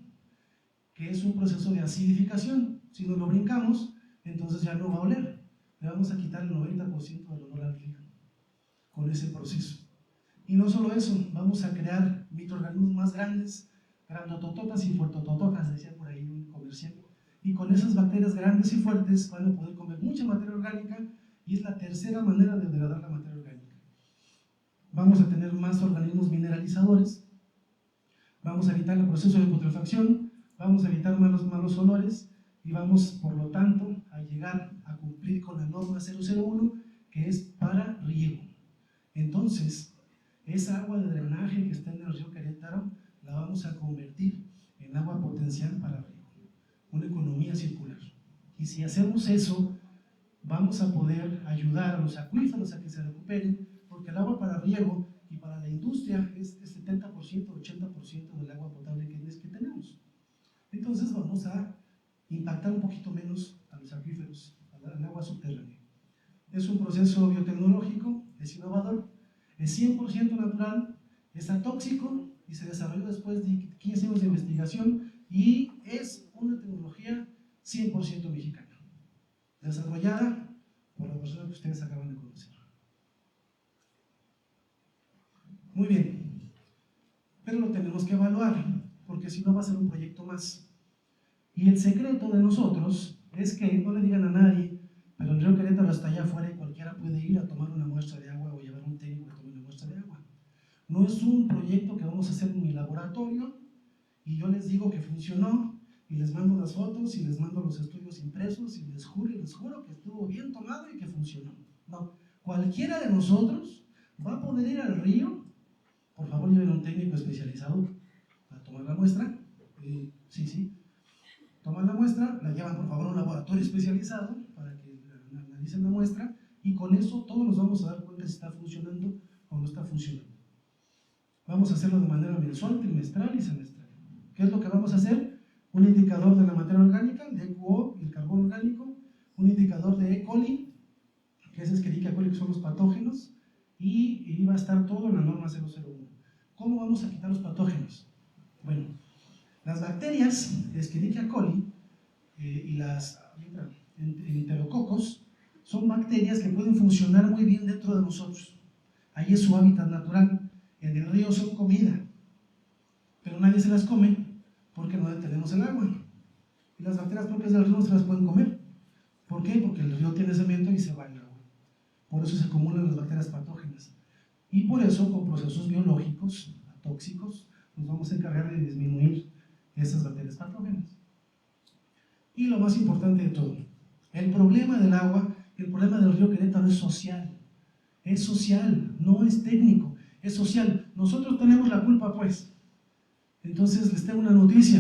que es un proceso de acidificación. Si no lo brincamos, entonces ya no va a oler. Le vamos a quitar el 90% del olor al río con ese proceso. Y no solo eso, vamos a crear microorganismos más grandes, grandotototas y fuertotototas, decía por ahí un comercial. Y con esas bacterias grandes y fuertes van a poder comer mucha materia orgánica, y es la tercera manera de degradar la materia orgánica. Vamos a tener más organismos mineralizadores, vamos a evitar el proceso de putrefacción, vamos a evitar malos olores, y vamos, por lo tanto, a llegar a cumplir con la norma 001, que es para riego. Entonces, esa agua de drenaje que está en el río Querétaro la vamos a convertir en agua potencial para riego, una economía circular. Y si hacemos eso, vamos a poder ayudar a los acuíferos a que se recuperen, porque el agua para riego y para la industria es el 70%, 80% del agua potable que tenemos. Entonces vamos a impactar un poquito menos a los acuíferos, al agua subterránea. Es un proceso biotecnológico, es innovador, es 100% natural, es atóxico y se desarrolló después de 15 años de investigación, y es una tecnología 100% mexicana, desarrollada por la persona que ustedes acaban de conocer. Muy bien, pero lo tenemos que evaluar, porque si no va a ser un proyecto más. Y el secreto de nosotros es que no le digan a nadie, pero el río Querétaro está allá afuera y cualquiera puede ir a tomar una muestra de agua o llevar un técnico a tomar una muestra de agua. No es un proyecto que vamos a hacer en mi laboratorio y yo les digo que funcionó y les mando las fotos y les mando los estudios impresos y les juro que estuvo bien tomado y que funcionó. No, cualquiera de nosotros va a poder ir al río. Por favor, lleven un técnico especializado a tomar la muestra. Sí. Toman la muestra, la llevan por favor a un laboratorio especializado para que analicen la muestra y con eso todos nos vamos a dar cuenta si está funcionando o no está funcionando. Vamos a hacerlo de manera mensual, trimestral y semestral. ¿Qué es lo que vamos a hacer? Un indicador de la materia orgánica, el EQO y el carbono orgánico, un indicador de E. coli, que es Escherichia coli, que son los patógenos, y va a estar todo en la norma 001. ¿Cómo vamos a quitar los patógenos? Bueno, las bacterias, Escherichia coli y las enterococos, son bacterias que pueden funcionar muy bien dentro de nosotros. Ahí es su hábitat natural. En el río son comida, pero nadie se las come porque no detenemos el agua. Y las bacterias propias del río no se las pueden comer. ¿Por qué? Porque el río tiene cemento y se va el agua. Por eso se acumulan las bacterias patógenas. Y por eso, con procesos biológicos, tóxicos, nos vamos a encargar de disminuir esas bacterias patógenas. Y lo más importante de todo, el problema del agua, el problema del río Querétaro es social. Es social, no es técnico, es social. Nosotros tenemos la culpa, pues. Entonces les tengo una noticia.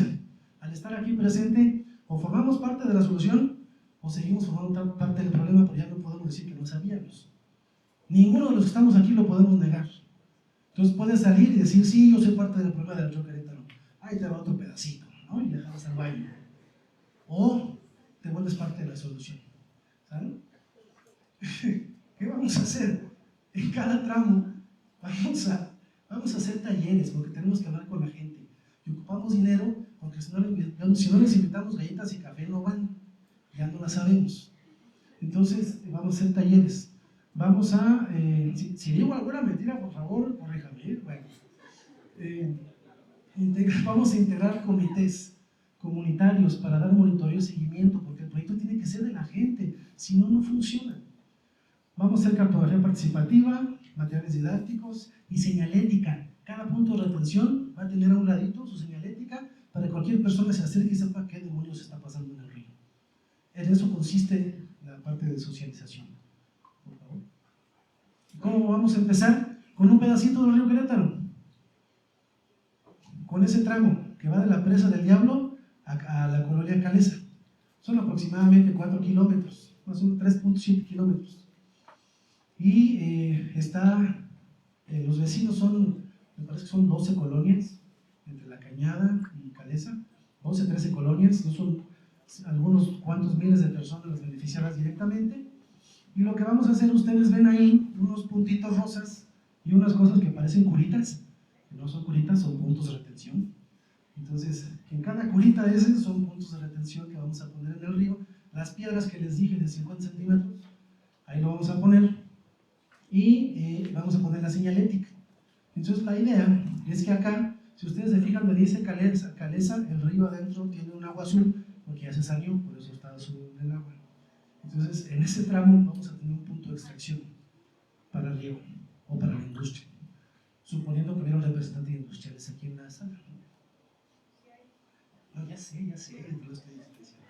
Al estar aquí presente, o formamos parte de la solución, o seguimos formando parte del problema, pero ya no podemos decir que no sabíamos. Ninguno de los que estamos aquí lo podemos negar. Entonces puedes salir y decir, sí, yo soy parte del problema del río Querétaro. Ahí te va otro pedacito, ¿no? Y dejas al baño. O te vuelves parte de la solución. ¿Saben? ¿Qué vamos a hacer? En cada tramo vamos a hacer talleres, porque tenemos que hablar con la gente. Y ocupamos dinero, porque si no les invitamos galletas y café no van. Ya no la sabemos. Entonces vamos a hacer talleres. Vamos a, si digo alguna mentira, por favor, corríjame. Bueno, vamos a integrar comités comunitarios para dar monitoreo y seguimiento, porque el proyecto tiene que ser de la gente, si no, no funciona. Vamos a hacer cartografía participativa, materiales didácticos y señalética. Cada punto de retención va a tener a un ladito su señalética para que cualquier persona se acerque y sepa qué demonios está pasando en el río. En eso consiste la parte de socialización. Por favor. ¿Cómo vamos a empezar? Con un pedacito del río Querétaro. Con ese tramo que va de la presa del Diablo a la colonia Calesa. Son aproximadamente 4 kilómetros, más o menos 3.7 kilómetros. Y los vecinos me parece que son 12 colonias, entre La Cañada y Calesa, 12, 13 colonias, no son algunos cuantos miles de personas las beneficiadas directamente. Y lo que vamos a hacer, ustedes ven ahí unos puntitos rosas y unas cosas que parecen curitas, que no son curitas, son puntos de retención. Entonces, en cada curita de esos son puntos de retención que vamos a poner en el río. Las piedras que les dije de 50 centímetros, ahí lo vamos a poner. Y vamos a poner la señalética. Entonces la idea es que acá, si ustedes se fijan donde dice Calesa, el río adentro tiene un agua azul, porque ya se salió, por eso está azul el agua. Entonces en ese tramo vamos a tener un punto de extracción para el río o para la industria, suponiendo que hubiera un representante de industriales aquí en la sala. No, ya sé, te lo estoy diciendo.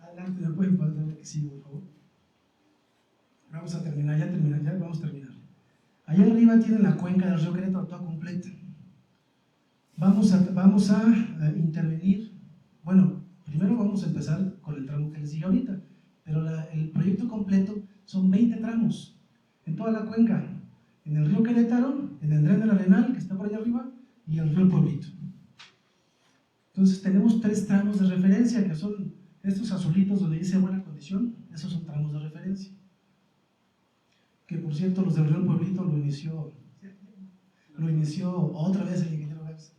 Adelante, me pueden pasar que sí, por favor. Vamos a terminar, ya vamos a terminar. Allá arriba tienen la cuenca del río Querétaro toda completa. Vamos a intervenir. Bueno, primero vamos a empezar con el tramo que les dije ahorita, pero el proyecto completo son 20 tramos en toda la cuenca, en el río Querétaro, en el Dren del Arenal, que está por allá arriba, y el río Pueblito. Entonces tenemos 3 tramos de referencia, que son estos azulitos donde dice buena condición, esos son tramos de referencia. Que por cierto, los del río Pueblito lo inició otra vez el ingeniero Garza.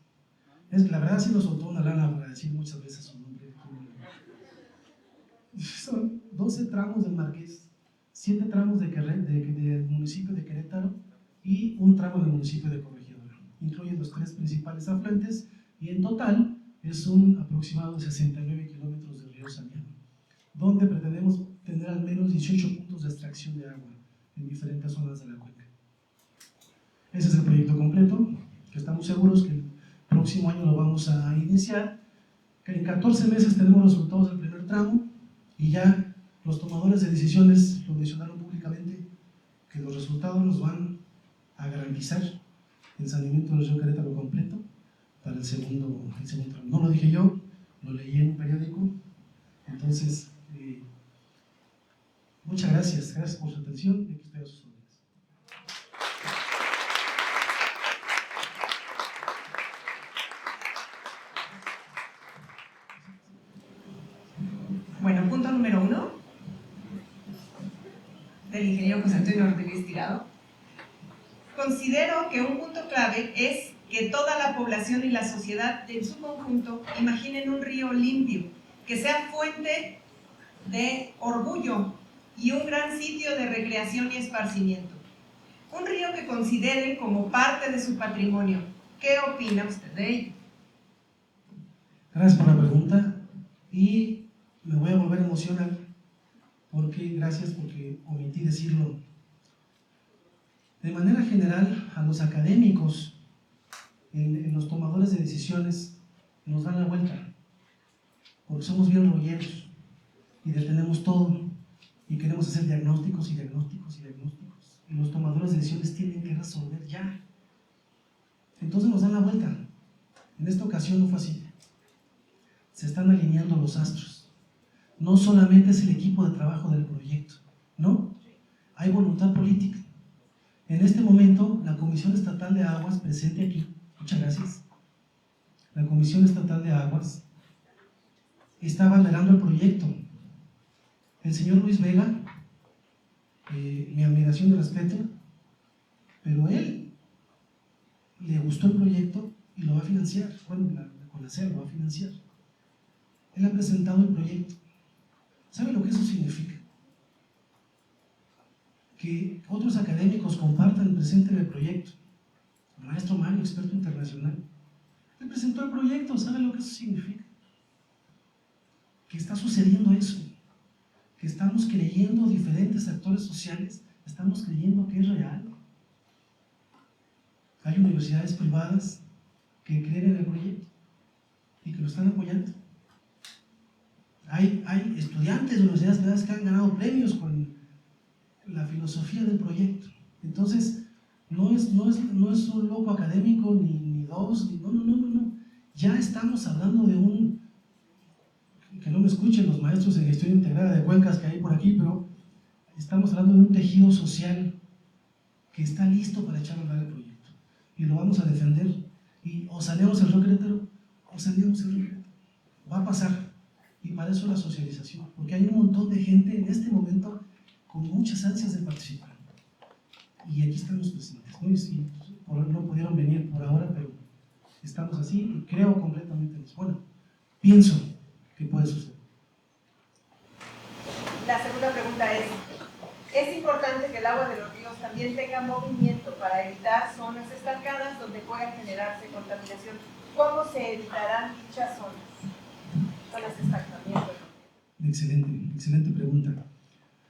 Es que la verdad sí nos soltó una lana para decir muchas veces su nombre. Son 12 tramos del Marqués, 7 tramos del municipio de Querétaro y un tramo del municipio de Corregidora. Incluyen los 3 principales afluentes y en total es un aproximado de 69 kilómetros del río Saniano, donde pretendemos tener al menos 18 puntos de extracción de agua en diferentes zonas de la cuenca. Ese es el proyecto completo, que estamos seguros que el próximo año lo vamos a iniciar, que en 14 meses tenemos los resultados del primer tramo y ya los tomadores de decisiones lo mencionaron públicamente, que los resultados nos van a garantizar el saneamiento del río Querétaro completo para el segundo tramo. No lo dije yo, lo leí en un periódico. Entonces, muchas gracias por su atención y aquí estoy a sus órdenes. Bueno, punto número 1 del ingeniero José Antonio Rodríguez Tirado. Considero que un punto clave es que toda la población y la sociedad en su conjunto imaginen un río limpio, que sea fuente de orgullo y un gran sitio de recreación y esparcimiento. Un río que consideren como parte de su patrimonio. ¿Qué opina usted de ello? Gracias por la pregunta y me voy a volver emocional porque omití decirlo. De manera general, a los académicos, en los tomadores de decisiones, nos dan la vuelta, porque somos bien rolleros y detenemos todo y queremos hacer diagnósticos y diagnósticos y diagnósticos. Y los tomadores de decisiones tienen que resolver ya. Entonces nos dan la vuelta. En esta ocasión no fue así. Se están alineando los astros. No solamente es el equipo de trabajo del proyecto, ¿no? Hay voluntad política. En este momento, la Comisión Estatal de Aguas, presente aquí, muchas gracias, la Comisión Estatal de Aguas está abanderando el proyecto. El señor Luis Vega, mi admiración y respeto, pero él le gustó el proyecto y lo va a financiar. Bueno, la CONACYT lo va a financiar. Él ha presentado el proyecto. ¿Sabe lo que eso significa? Que otros académicos compartan el presente del proyecto. El maestro Mario, experto internacional, él presentó el proyecto. ¿Sabe lo que eso significa? Que está sucediendo eso, que estamos creyendo, diferentes actores sociales, estamos creyendo que es real. Hay universidades privadas que creen en el proyecto y que lo están apoyando. Hay estudiantes de universidades privadas que han ganado premios con la filosofía del proyecto. Entonces, no es un loco académico, ni dos, no. Ya estamos hablando de un, que no me escuchen los maestros en gestión integrada de cuencas que hay por aquí, pero estamos hablando de un tejido social que está listo para echar a andar el proyecto. Y lo vamos a defender. Y o saneamos el río Querétaro, o saneamos el río Querétaro. Va a pasar. Y para eso la socialización. Porque hay un montón de gente en este momento con muchas ansias de participar. Y aquí estamos presentes, ¿no? Y no pudieron venir por ahora, pero estamos así y creo completamente en eso. Bueno, pienso que puede suceder. La segunda pregunta es importante que el agua de los ríos también tenga movimiento para evitar zonas estancadas donde pueda generarse contaminación. ¿Cómo se evitarán dichas zonas de estancamiento? Excelente pregunta.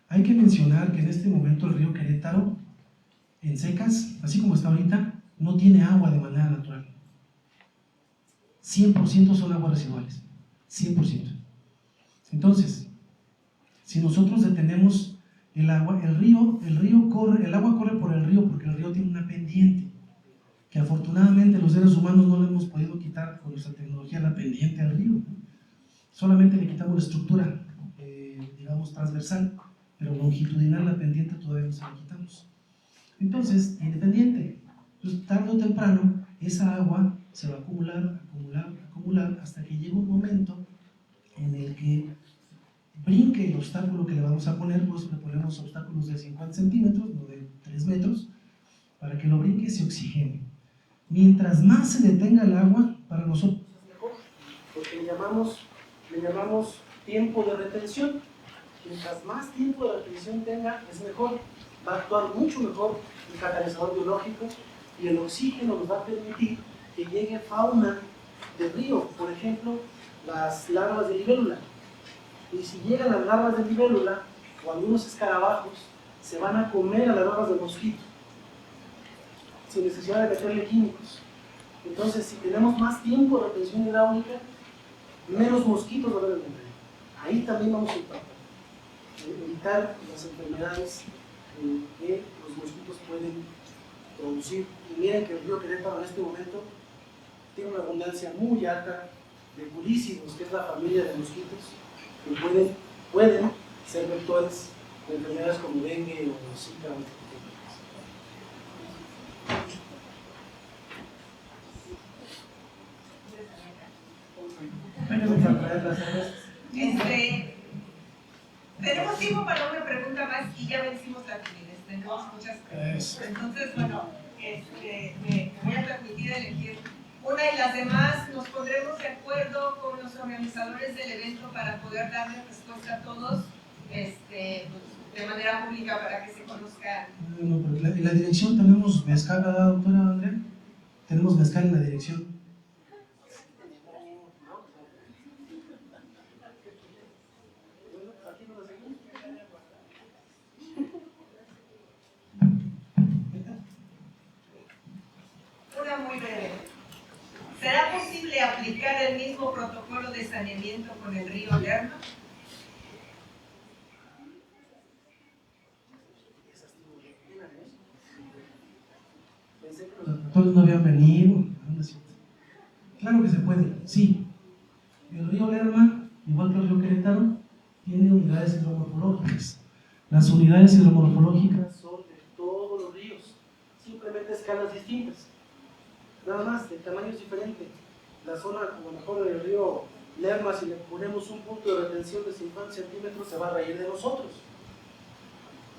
Hay que mencionar que en este momento el río Querétaro, en secas, así como está ahorita, no tiene agua de manera natural. 100% son aguas residuales. 100%. Entonces, si nosotros detenemos el agua, el agua corre por el río porque el río tiene una pendiente, que afortunadamente los seres humanos no le hemos podido quitar con nuestra tecnología la pendiente al río. Solamente le quitamos la estructura, digamos, transversal, pero longitudinal la pendiente todavía no se la quitamos. Entonces, independiente, pues, tarde o temprano, esa agua se va a acumular hasta que llegue un momento en el que brinque el obstáculo que le vamos a poner. Por eso le ponemos obstáculos de 50 centímetros, no de 3 metros, para que lo brinque y se oxigene. Mientras más se detenga el agua, para nosotros es mejor, porque le llamamos tiempo de retención. Mientras más tiempo de retención tenga, es mejor. Va a actuar mucho mejor el catalizador biológico y el oxígeno nos va a permitir que llegue fauna del río, por ejemplo, las larvas de libélula. Y si llegan las larvas de libélula o algunos escarabajos, se van a comer a las larvas del mosquito, sin necesidad de meterle químicos. Entonces, si tenemos más tiempo de retención hidráulica, menos mosquitos va a haber en el río. Ahí también vamos a evitar las enfermedades que los mosquitos pueden producir. Y miren que el río Querétaro en este momento tiene una abundancia muy alta de pulísimos, que es la familia de mosquitos, que pueden ser vectores de enfermedades como dengue o zika. Tenemos tiempo para una pregunta más y ya vencimos la timidez. Tenemos muchas preguntas. Entonces, bueno, me voy a permitir elegir una y las demás nos pondremos de acuerdo con los organizadores del evento para poder darle respuesta a todos de manera pública para que se conozcan. No, pero en la dirección tenemos mezcal, ¿verdad, doctora Andrea? Tenemos mezcal en la dirección. Una muy breve. ¿Será posible aplicar el mismo protocolo de saneamiento con el río Lerma? Los actores no habían venido. Claro que se puede, sí. El río Lerma, igual que el río Querétaro, tiene unidades hidromorfológicas. Las unidades hidromorfológicas son de todos los ríos, simplemente escalas distintas. Nada más, el tamaño es diferente. La zona, como mejor del río Lerma, si le ponemos un punto de retención de 50 centímetros, se va a reír de nosotros.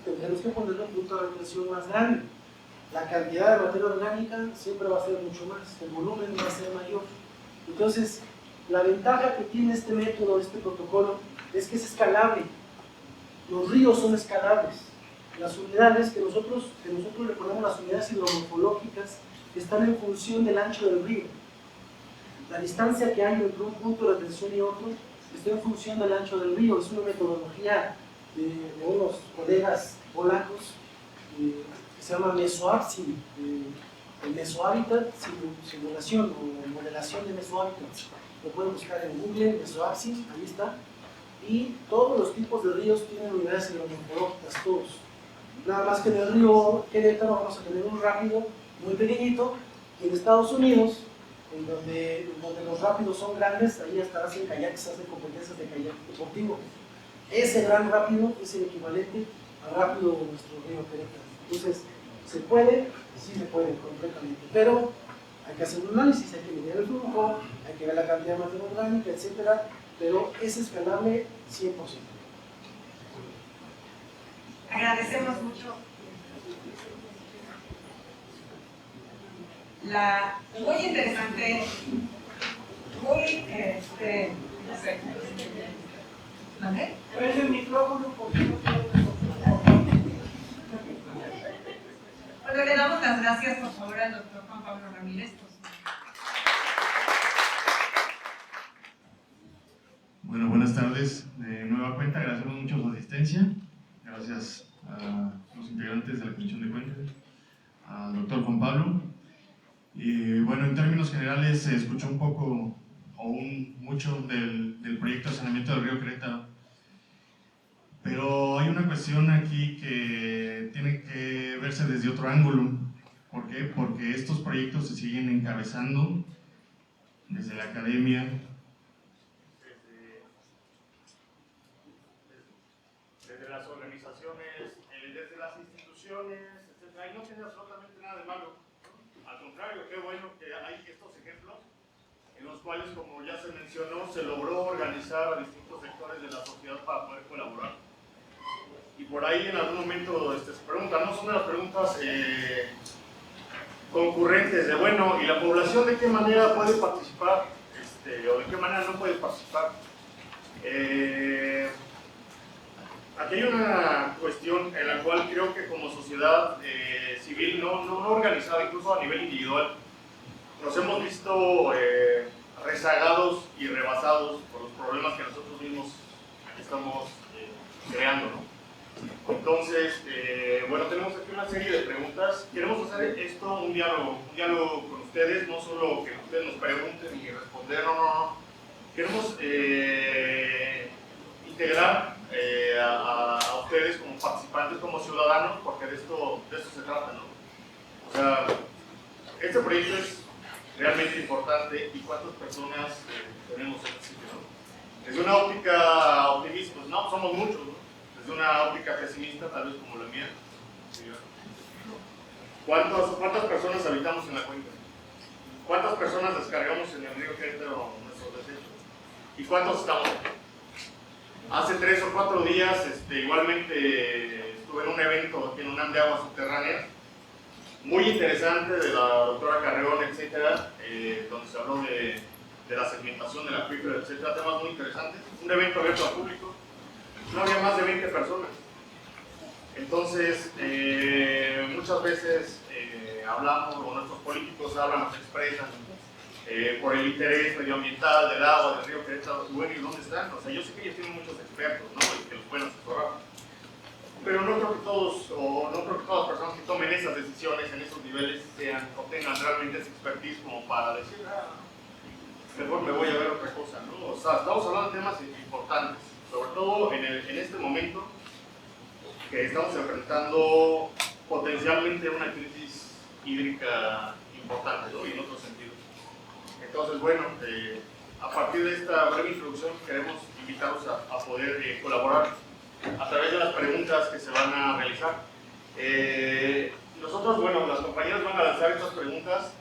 Tendremos que ponerle un punto de retención más grande. La cantidad de materia orgánica siempre va a ser mucho más, el volumen va a ser mayor. Entonces, la ventaja que tiene este método, este protocolo, es que es escalable. Los ríos son escalables. Las unidades que nosotros le ponemos, las unidades hidromorfológicas, están en función del ancho del río. La distancia que hay entre un punto de retención y otro está en función del ancho del río. Es una metodología de unos colegas polacos que se llama mesoapsim, el mesohábitat, simulación o modelación de mesohábitats. Lo pueden buscar en Google, mesoapsim, ahí está. Y todos los tipos de ríos tienen unidades hidromorfológicas, todos. Nada más que en el río Querétaro vamos a tener un rápido muy pequeñito, y en Estados Unidos, en donde los rápidos son grandes, ahí hasta hacen kayaks, hacen competencias de kayak deportivo. Ese gran rápido es el equivalente al rápido de nuestro río Querétaro. Entonces, ¿se puede? Sí se puede, completamente. Pero hay que hacer un análisis, hay que medir el flujo, hay que ver la cantidad de materia orgánica, etc. Pero es escalable 100%. Agradecemos mucho muy interesante, muy, no sé. ¿Vale? Prende el micrófono porque no tiene Bueno, le damos las gracias por favor al doctor Juan Pablo Ramírez. Bueno, buenas tardes. De nueva cuenta, agradecemos mucho su asistencia. Gracias a los integrantes de la Comisión de Cuentas, al doctor Juan Pablo. Y bueno, en términos generales se escuchó un poco o mucho del proyecto de saneamiento del río Querétaro. Pero hay una cuestión aquí que tiene que verse desde otro ángulo. ¿Por qué? Porque estos proyectos se siguen encabezando desde la academia, desde las organizaciones, desde las instituciones, etc. Y no tiene absolutamente nada de malo. Al contrario, qué bueno que hay estos ejemplos en los cuales, como ya se mencionó, se logró organizar a distintos sectores de la sociedad para poder colaborar. Y por ahí en algún momento se preguntan, ¿no? Son de las preguntas concurrentes de, bueno, ¿y la población de qué manera puede participar? ¿O de qué manera no puede participar? Aquí hay una cuestión en la cual creo que como sociedad civil no organizada, incluso a nivel individual, nos hemos visto rezagados y rebasados por los problemas que nosotros mismos estamos creando, ¿no? Entonces, bueno, tenemos aquí una serie de preguntas. Queremos hacer esto un diálogo con ustedes, no solo que ustedes nos pregunten y responder, no. Queremos integrar a ustedes como participantes, como ciudadanos, porque de esto se trata, ¿no? O sea, este proyecto realmente importante y cuántas personas tenemos en el sitio, ¿no? Desde una óptica optimista, pues no, somos muchos, ¿no? Desde una óptica pesimista, tal vez como la mía, ¿cuántas personas habitamos en la cuenca? ¿Cuántas personas descargamos en el río Querétaro nuestros desechos? ¿Y cuántos estamos aquí? Hace 3 o 4 días, igualmente estuve en un evento aquí en UNAM de aguas subterráneas, muy interesante, de la doctora Carreón, etcétera, donde se habló de la segmentación del acuífero, etcétera, temas muy interesantes. Un evento abierto al público, no había más de 20 personas. Entonces, muchas veces hablamos, o nuestros políticos hablan, nos expresan por el interés medioambiental del agua, del río Querétaro. Bueno, ¿y dónde están? O sea, yo sé que ellos tienen muchos expertos, ¿no?, que los pueden asesorar, pero no creo que todos, o no creo que todas las personas que tomen esas decisiones en esos niveles obtengan realmente esa expertise como para decir, mejor me voy a ver otra cosa, ¿no? O sea, estamos hablando de temas importantes, sobre todo en este momento que estamos enfrentando potencialmente una crisis hídrica importante, ¿no?, y en otros sentidos. Entonces, bueno, a partir de esta breve introducción queremos invitarlos a poder colaborar a través de las preguntas que se van a realizar. Nosotros, bueno, las compañeras van a lanzar estas preguntas.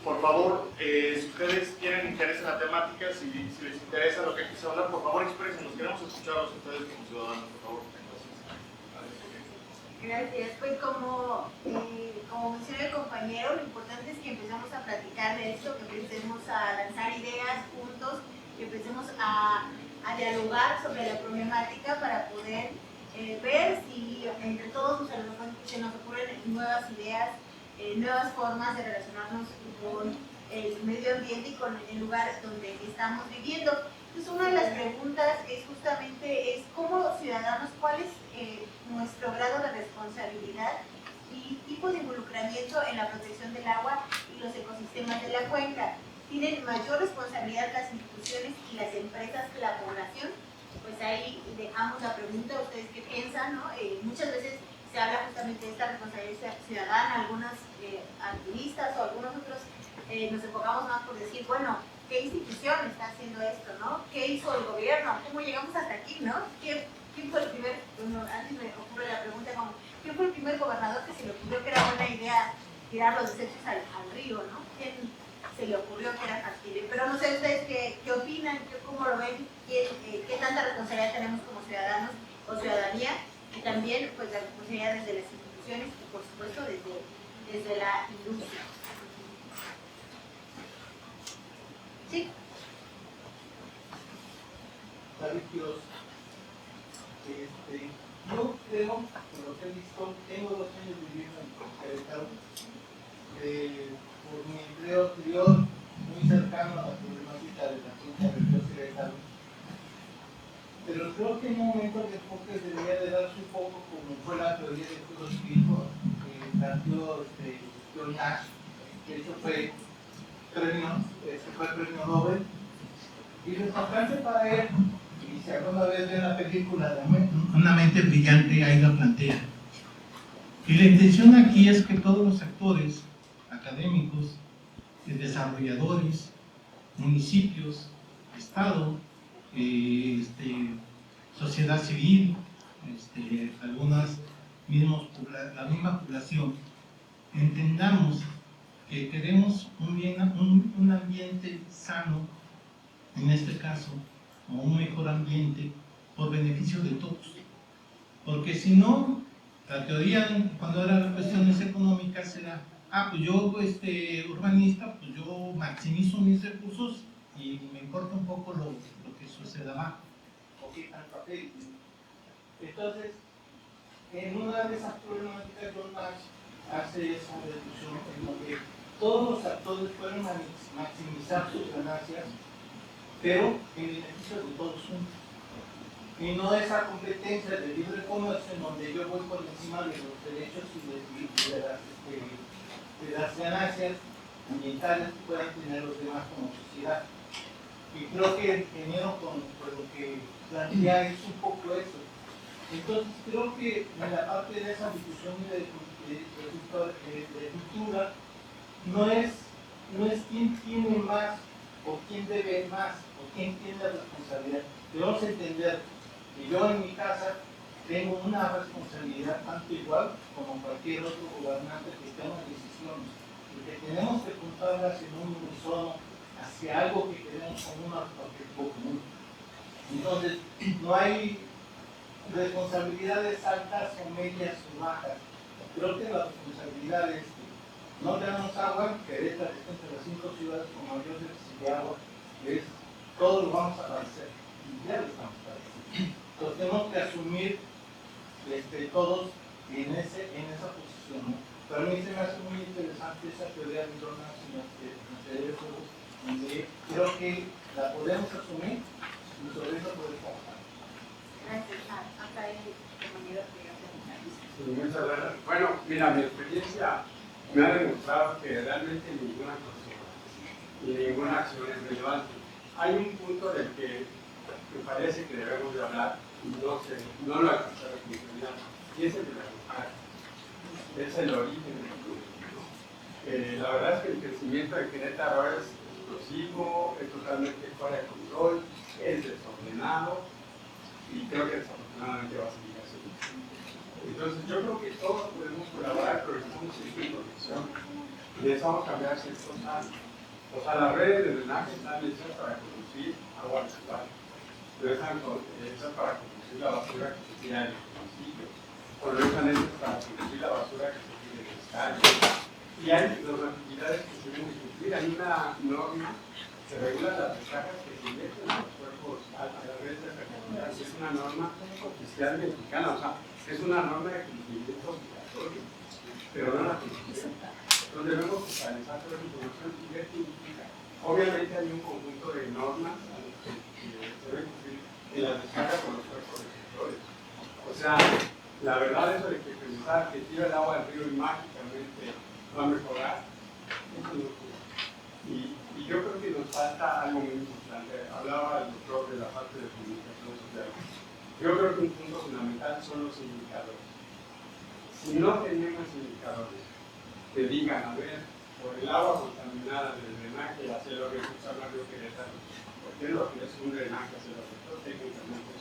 Por favor, si ustedes tienen interés en la temática, si les interesa lo que aquí se va a hablar, por favor expresenos, queremos escucharlos a ustedes como ciudadanos, por favor. Gracias. Pues como mencionó el compañero, lo importante es que empecemos a platicar de esto, que empecemos a lanzar ideas juntos, que empecemos a dialogar sobre la problemática para poder ver si entre todos se nos ocurren nuevas ideas, nuevas formas de relacionarnos con el medio ambiente y con el lugar donde estamos viviendo. Entonces, una de las preguntas es justamente como ciudadanos, ¿cuál es nuestro grado de responsabilidad y tipo de involucramiento en la protección del agua y los ecosistemas de la cuenca? ¿Tienen mayor responsabilidad las instituciones y las empresas que la población? Pues ahí dejamos la pregunta, ¿ustedes qué piensan, no? Muchas veces se habla justamente de esta responsabilidad ciudadana, algunas activistas o algunos otros nos enfocamos más por decir, bueno, ¿qué institución está haciendo esto, no? ¿Qué hizo el gobierno? ¿Cómo llegamos hasta aquí, no? ¿Quién fue el primer, antes me ocurre la pregunta como, ¿quién fue el primer gobernador que se le ocurrió que era buena idea tirar los desechos al río, no? ¿Quién se le ocurrió que era factible? Pero no sé ustedes qué opinan, cómo lo ven, qué tanta responsabilidad tenemos como ciudadanos o ciudadanía, y también pues la responsabilidad desde las instituciones y por supuesto desde la industria. Sí. David Quiroz. Yo creo, por lo que he visto, tengo 2 años viviendo en Querétaro. Por mi empleo anterior, muy cercano a la problemática de la cuenca del río Querétaro. Pero creo que en un momento de enfoque debería de darse un poco como fue la teoría de juego civil que planteó John Nash, que eso fue premio Nobel. Y lo importante para él, y se habló una vez de una película de Una mente brillante, ahí lo plantea. Y la intención aquí es que todos los actores académicos, desarrolladores, municipios, Estado, sociedad civil, la misma población, entendamos que queremos un ambiente sano, en este caso, o un mejor ambiente, por beneficio de todos. Porque si no, la teoría, cuando eran cuestiones económicas, era, pues yo, urbanista, pues yo maximizo mis recursos y me importa un poco lo que suceda abajo. Entonces, en una de esas problemáticas, John Nash hace esa reducción en donde todos los actores pueden maximizar sus ganancias, pero en beneficio de todos juntos. Y no esa competencia de libre comercio en donde yo voy por encima de los derechos y de las ganancias ambientales que puedan tener los demás como sociedad. Y creo que el ingeniero con lo que plantea es un poco eso. Entonces creo que en la parte de esa discusión de cultura no es no es quién tiene más o quién debe más o quién tiene la responsabilidad. Debemos entender que yo en mi casa tengo una responsabilidad tanto igual como cualquier otro gobernante que toma decisiones y que tenemos que juntarlas en un unísono hacia algo que queremos como un objetivo común. Entonces, no hay responsabilidades altas o medias o bajas. Creo que la responsabilidad es no tenemos agua, Querétaro está entre las 5 ciudades con mayor déficit de agua, todos lo vamos a padecer, y ya lo estamos padeciendo. Entonces tenemos que asumir todos en esa posición, ¿no? Pero a mí se me hace muy interesante esa teoría de Jonas en la que donde creo que la podemos asumir y sobre eso podemos trabajar. Gracias. Hasta el compañero que Sí, muchas gracias. Bueno, mira, mi experiencia me ha demostrado que realmente ninguna persona y ninguna acción es relevante. Hay un punto del que me parece que debemos de hablar y no lo alcanzar a funcionar, y es el de la democracia. Es el origen del problema, ¿no? La verdad es que el crecimiento de Querétaro es explosivo, es totalmente fuera de control, es desordenado y creo que desafortunadamente va a seguir así. Entonces yo creo que todos podemos colaborar, pero estamos en protección. Necesitamos cambiar ciertos hábitos. O sea, las redes de drenaje están hechas para conducir agua residual, pero están hechas para conducir la basura que se tira en el municipio, o no están hechas para conducir la basura que se tira en las calles. Y hay normatividades que se deben cumplir. Hay una norma que regula las descargas que se invierten en los cuerpos a la red de recogida. Es una norma oficial mexicana, o sea, es una norma de cumplimiento obligatorio, pero no la cumplimos. Entonces debemos focalizar toda la información y ver qué implica. Obviamente hay un conjunto de normas a las que se deben cumplir en la descarga con los cuerpos receptores. O sea, la verdad eso de que pensar que tira el agua del río y mágicamente va a mejorar, eso no ocurre. Y yo creo que nos falta algo muy importante. Hablaba el doctor de la parte de comunicación social. Yo creo que un punto fundamental son los indicadores. Si no tenemos indicadores que digan, a ver, por el agua contaminada del drenaje hacia lo que se usa el río Querétaro, porque lo que es un drenaje hacia lo que técnicamente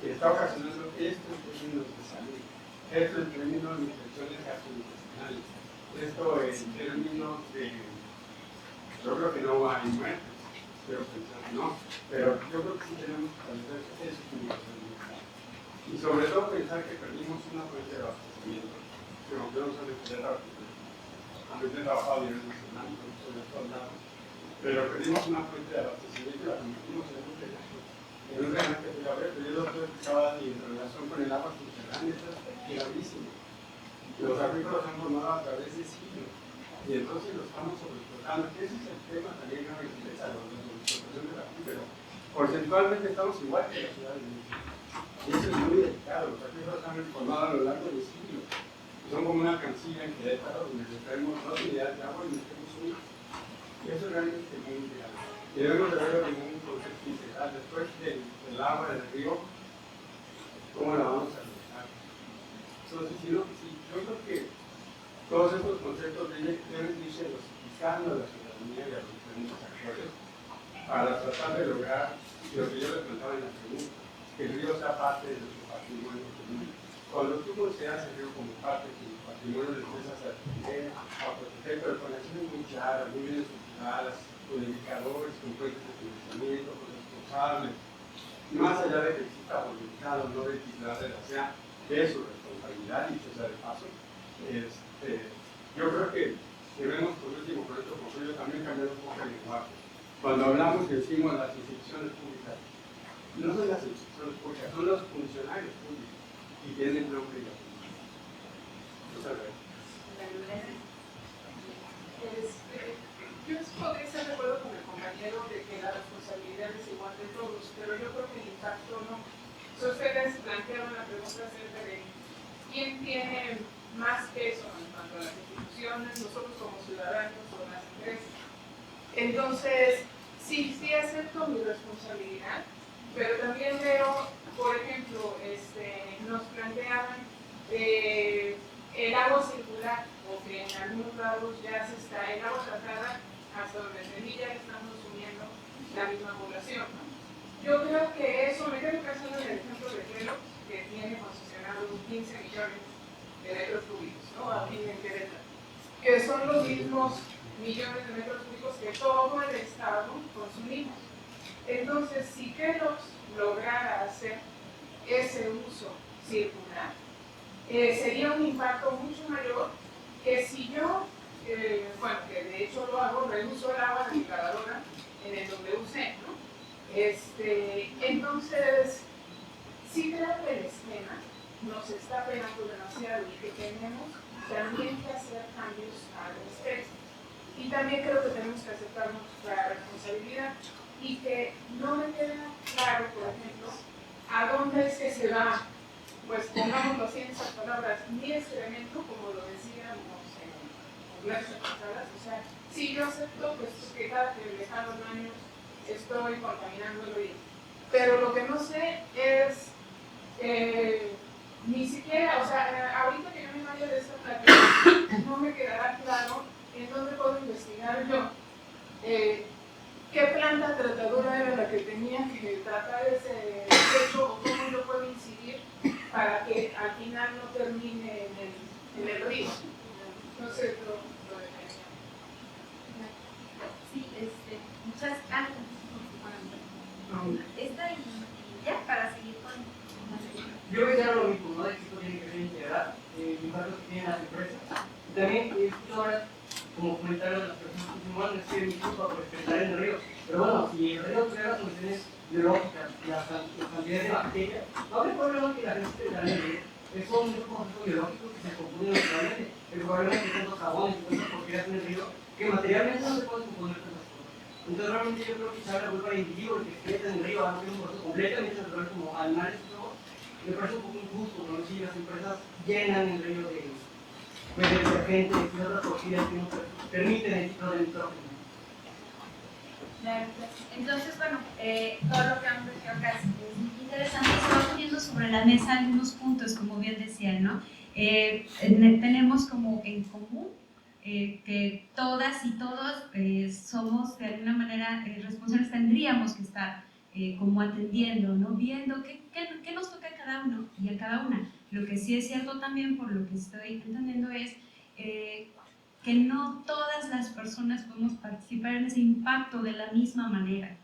está ocasionando esto en términos de salud, esto en términos de infecciones gastrointestinales, esto en términos de, yo creo que no hay muertes, pero pensar no, pero yo creo que sí tenemos que establecer eso y sobre todo pensar que perdimos una fuente de abastecimiento, que rompemos a veces trabajado a nivel nacional, pero perdimos una fuente de abastecimiento y la convertimos en un drenaje. En un drenaje que fue abierto, yo lo explicaba en relación con el agua subterránea, eso es gravísimo. Los acuíferos se han formado a través de siglos y entonces lo estamos sobreexplotando. Ese es el tema también que me interesa, la explotación del acuífero. Porcentualmente estamos igual que la Ciudad de México. Y eso es muy delicado. Los acuíferos se han formado a lo largo de siglos. Son como una cancilla en Querétaro donde traemos 2 unidades de agua y metemos una. Y eso es realmente muy grave. Y debemos de verlo como un concepto integral. Después del agua del río, ¿cómo la vamos a manejar? Entonces, yo creo que todos estos conceptos deben irse dosificando a la ciudadanía y a los diferentes actores para tratar de lograr lo que yo les contaba en la pregunta, que el río sea parte de nuestro patrimonio común. Cuando tú consideras el río como parte de tu patrimonio, le empiezas a defender, a proteger, pero con acciones muy claras, muy bien estructuradas, con indicadores, con fuentes de financiamiento, con responsables, más allá de que exista voluntad o no de legislar de la sea, de su responsabilidad, dicho sea de paso. Yo creo que debemos, por último, con esto concluyo, también cambiar un poco el lenguaje. Cuando hablamos y decimos las instituciones públicas, no son las instituciones públicas, son los funcionarios públicos y tienen una obligación. Muchas gracias. Yo podría estar de acuerdo con el compañero de que la responsabilidad es igual de todos, pero yo creo que el impacto no. Ustedes plantearon la pregunta acerca de quién tiene más peso en cuanto a las instituciones, nosotros como ciudadanos o las empresas. Entonces, sí acepto mi responsabilidad, pero también veo, por ejemplo, nos planteaban el agua circular, o que en algunos lados ya se está, el agua tratada hasta donde entendí ya estamos sumiendo la misma población, ¿no? Yo creo que eso, me quedo pensando en el ejemplo de Kelox, que tiene concesionados 15 millones de metros cúbicos, ¿no? Aquí en Querétaro, que son los mismos millones de metros cúbicos que todo el Estado consumimos. Entonces, si Kelox lograra hacer ese uso circular, sería un impacto mucho mayor que si yo, bueno, que de hecho lo hago, reuso el agua de mi lavadora en el WC, ¿no? Entonces, sí creo que el esquema nos está pegando demasiado y que tenemos también que hacer cambios al respecto. Y también creo que tenemos que aceptar nuestra responsabilidad y que no me queda claro, por ejemplo, a dónde es que se va, pues pongámoslo así en esas palabras, mi excremento, como lo decíamos en clases pasadas. O sea, sí, yo acepto que cada que me jalo el baño estoy contaminando el oído, pero lo que no sé es ni siquiera, o sea, ahorita que yo me vaya de esta plática, no me quedará claro en dónde puedo investigar yo. ¿Qué planta tratadora era la que tenía que tratar ese techo o cómo yo puedo incidir para que al final no termine en el río? Entonces, lo dejaría. Sí, muchas gracias. Esta y ya, para seguir con yo creo que era lo mismo, ¿no? De que esto tiene que ser integral, el impacto que tienen las empresas. Y también escucho ahora como comentario de las personas que dicen, bueno, es que mi culpa por experimentar en el río. Pero bueno, si el río tuviera las condiciones biológicas, la cantidad de bacterias, no habría problema que la gente se en el río. Es un proceso biológico que se compone naturalmente. El problema es que tantos jabones y tantas porquerías en el río que materialmente no se pueden componer tantas cosas. Entonces realmente yo creo que echarle la culpa al individuo que excreta en el río, algo que es un proceso completamente natural como animales y todo, me parece un poco injusto, ¿no? Si las empresas llenan el río de detergentes y otras toxinas que no permiten el ciclo del nitrógeno. Claro. Entonces, bueno, todo lo que han dicho acá es muy interesante. Se va poniendo sobre la mesa algunos puntos, como bien decían, ¿no? Tenemos como en común que todas y todos somos de alguna manera responsables, tendríamos que estar como atendiendo, ¿no? Viendo qué nos toca a cada uno y a cada una. Lo que sí es cierto también, por lo que estoy entendiendo, es que no todas las personas podemos participar en ese impacto de la misma manera.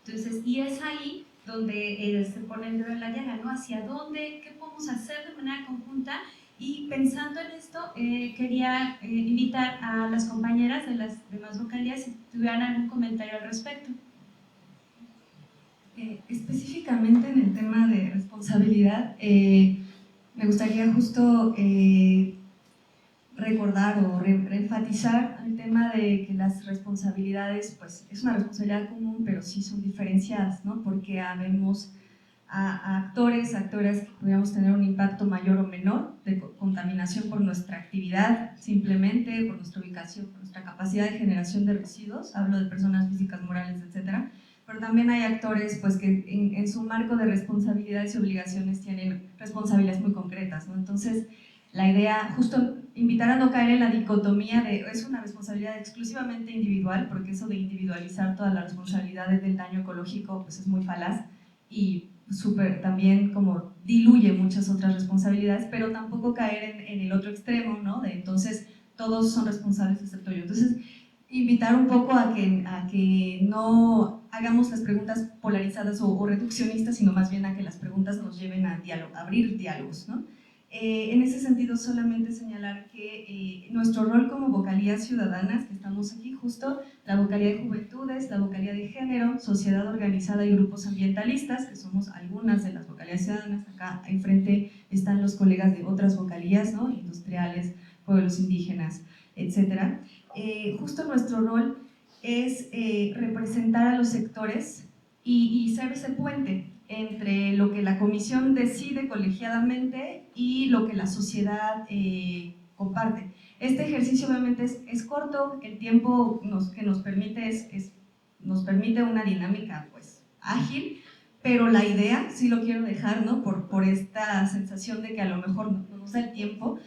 Entonces, y es ahí donde se pone el dedo en la llaga, ¿no? Hacia dónde, qué podemos hacer de manera conjunta. Y pensando en esto, quería invitar a las compañeras de las demás vocalías si tuvieran algún comentario al respecto. Específicamente en el tema de responsabilidad, me gustaría justo recordar o reenfatizar el tema de que las responsabilidades, pues es una responsabilidad común, pero sí son diferenciadas, ¿no? Porque habemos a actores, actoras que podríamos tener un impacto mayor o menor de contaminación por nuestra actividad, simplemente por nuestra ubicación, por nuestra capacidad de generación de residuos, hablo de personas físicas, morales, etcétera. Pero también hay actores pues, que en su marco de responsabilidades y obligaciones tienen responsabilidades muy concretas, ¿no? Entonces, la idea, justo invitar a no caer en la dicotomía de es una responsabilidad exclusivamente individual, porque eso de individualizar todas las responsabilidades del daño ecológico pues, es muy falaz y también como diluye muchas otras responsabilidades, pero tampoco caer en el otro extremo, ¿no? De entonces todos son responsables excepto yo. Entonces, invitar un poco a que no hagamos las preguntas polarizadas o reduccionistas, sino más bien a que las preguntas nos lleven a abrir diálogos, ¿no? En ese sentido, solamente señalar que nuestro rol como vocalías ciudadanas, que estamos aquí justo, la vocalía de juventudes, la vocalía de género, sociedad organizada y grupos ambientalistas, que somos algunas de las vocalías ciudadanas, acá enfrente están los colegas de otras vocalías, ¿no? Industriales, pueblos indígenas, etc. Justo nuestro rol es representar a los sectores y ser ese puente entre lo que la comisión decide colegiadamente y lo que la sociedad comparte. Este ejercicio obviamente es corto, el tiempo que nos permite nos permite una dinámica pues ágil, pero la idea, sí lo quiero dejar, ¿no? por esta sensación de que a lo mejor no nos da el tiempo,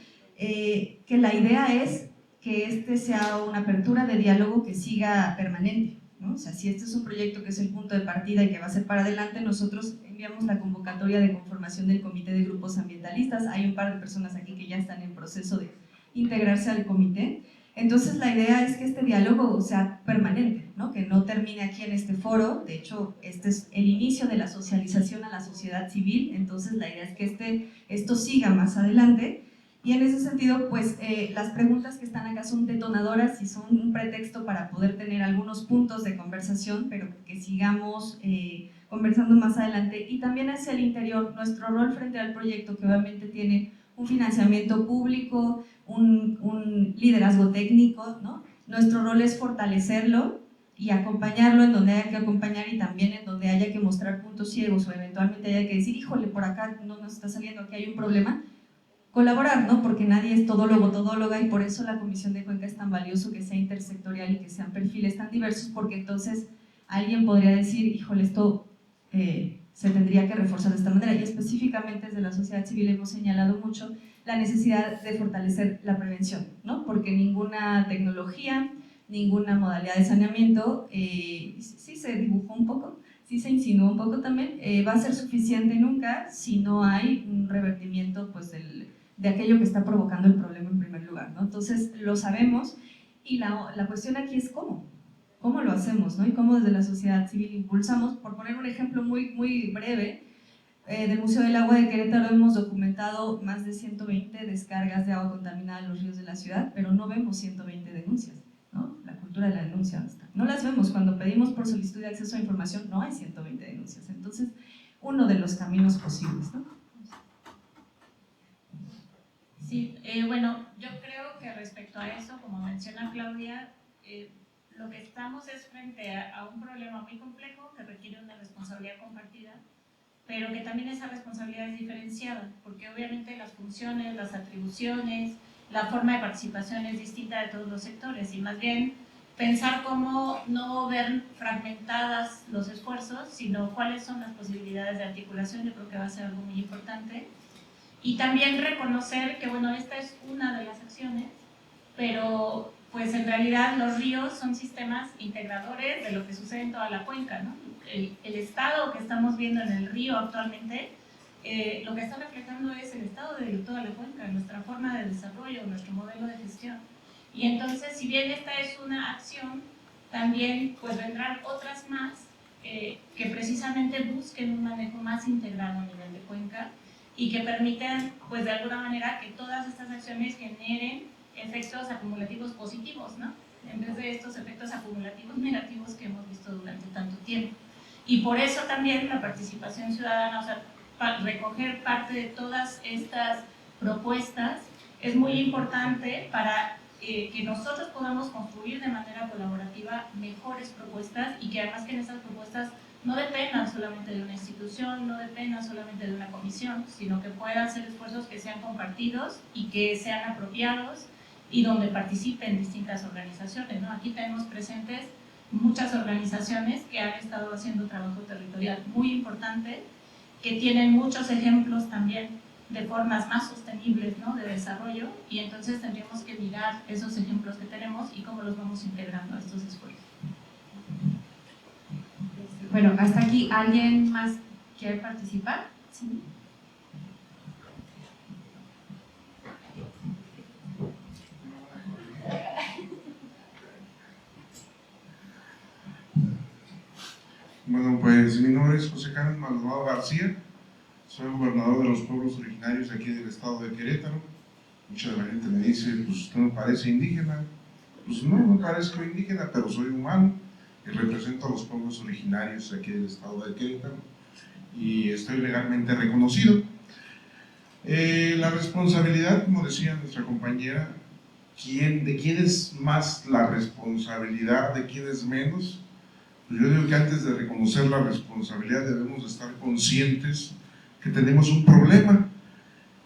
que la idea es que este sea una apertura de diálogo que siga permanente, ¿no? O sea, si este es un proyecto que es el punto de partida y que va a ser para adelante, nosotros enviamos la convocatoria de conformación del comité de grupos ambientalistas. Hay un par de personas aquí que ya están en proceso de integrarse al comité. Entonces la idea es que este diálogo sea permanente, ¿no? Que no termine aquí en este foro. De hecho, este es el inicio de la socialización a la sociedad civil, entonces la idea es que esto siga más adelante. Y en ese sentido, pues las preguntas que están acá son detonadoras y son un pretexto para poder tener algunos puntos de conversación, pero que sigamos conversando más adelante. Y también hacia el interior, nuestro rol frente al proyecto, que obviamente tiene un financiamiento público, un liderazgo técnico, ¿no? Nuestro rol es fortalecerlo y acompañarlo en donde haya que acompañar y también en donde haya que mostrar puntos ciegos o eventualmente haya que decir, híjole, por acá no nos está saliendo, aquí hay un problema. Colaborar, ¿no? Porque nadie es todólogo, todóloga, y por eso la Comisión de Cuenca es tan valioso que sea intersectorial y que sean perfiles tan diversos, porque entonces alguien podría decir, híjole, esto se tendría que reforzar de esta manera, y específicamente desde la sociedad civil hemos señalado mucho la necesidad de fortalecer la prevención, ¿no? Porque ninguna tecnología, ninguna modalidad de saneamiento, sí se dibujó un poco, sí se insinuó un poco también, va a ser suficiente nunca si no hay un revertimiento pues, de aquello que está provocando el problema en primer lugar, ¿no? Entonces lo sabemos y la cuestión aquí es cómo lo hacemos, ¿no? Y cómo desde la sociedad civil impulsamos. Por poner un ejemplo muy breve, del Museo del Agua de Querétaro hemos documentado más de 120 descargas de agua contaminada en los ríos de la ciudad, pero no vemos 120 denuncias, ¿no? La cultura de la denuncia, ¿dónde está? No las vemos. Cuando pedimos por solicitud de acceso a información no hay 120 denuncias. Entonces, uno de los caminos posibles, ¿no? Sí, bueno, yo creo que respecto a eso, como menciona Claudia, lo que estamos es frente a un problema muy complejo que requiere una responsabilidad compartida, pero que también esa responsabilidad es diferenciada, porque obviamente las funciones, las atribuciones, la forma de participación es distinta de todos los sectores, y más bien pensar cómo no ver fragmentadas los esfuerzos, sino cuáles son las posibilidades de articulación. Yo creo que va a ser algo muy importante. Y también reconocer que, bueno, esta es una de las acciones, pero pues en realidad los ríos son sistemas integradores de lo que sucede en toda la cuenca, ¿no? El estado que estamos viendo en el río actualmente, lo que está reflejando es el estado de toda la cuenca, nuestra forma de desarrollo, nuestro modelo de gestión. Y entonces, si bien esta es una acción, también pues vendrán otras más que precisamente busquen un manejo más integrado a nivel de cuenca y que permitan, pues de alguna manera, que todas estas acciones generen efectos acumulativos positivos, ¿no? En vez de estos efectos acumulativos negativos que hemos visto durante tanto tiempo. Y por eso también la participación ciudadana, o sea, recoger parte de todas estas propuestas es muy importante para que nosotros podamos construir de manera colaborativa mejores propuestas, y que además que en esas propuestas no dependan solamente de una institución, no dependan solamente de una comisión, sino que puedan ser esfuerzos que sean compartidos y que sean apropiados y donde participen distintas organizaciones, ¿no? Aquí tenemos presentes muchas organizaciones que han estado haciendo trabajo territorial muy importante, que tienen muchos ejemplos también de formas más sostenibles, ¿no? De desarrollo, y entonces tendríamos que mirar esos ejemplos que tenemos y cómo los vamos integrando a estos esfuerzos. Bueno, hasta aquí, ¿alguien más quiere participar? Sí. Bueno, pues mi nombre es José Carlos Maldonado García, soy gobernador de los pueblos originarios de aquí del estado de Querétaro. Mucha de la gente me dice, pues usted no parece indígena. Pues no parezco indígena, pero soy humano y represento a los pueblos originarios de aquí del estado de Querétaro y estoy legalmente reconocido. La responsabilidad, como decía nuestra compañera, ¿de quién es más la responsabilidad, de quién es menos? Yo digo que antes de reconocer la responsabilidad debemos estar conscientes que tenemos un problema,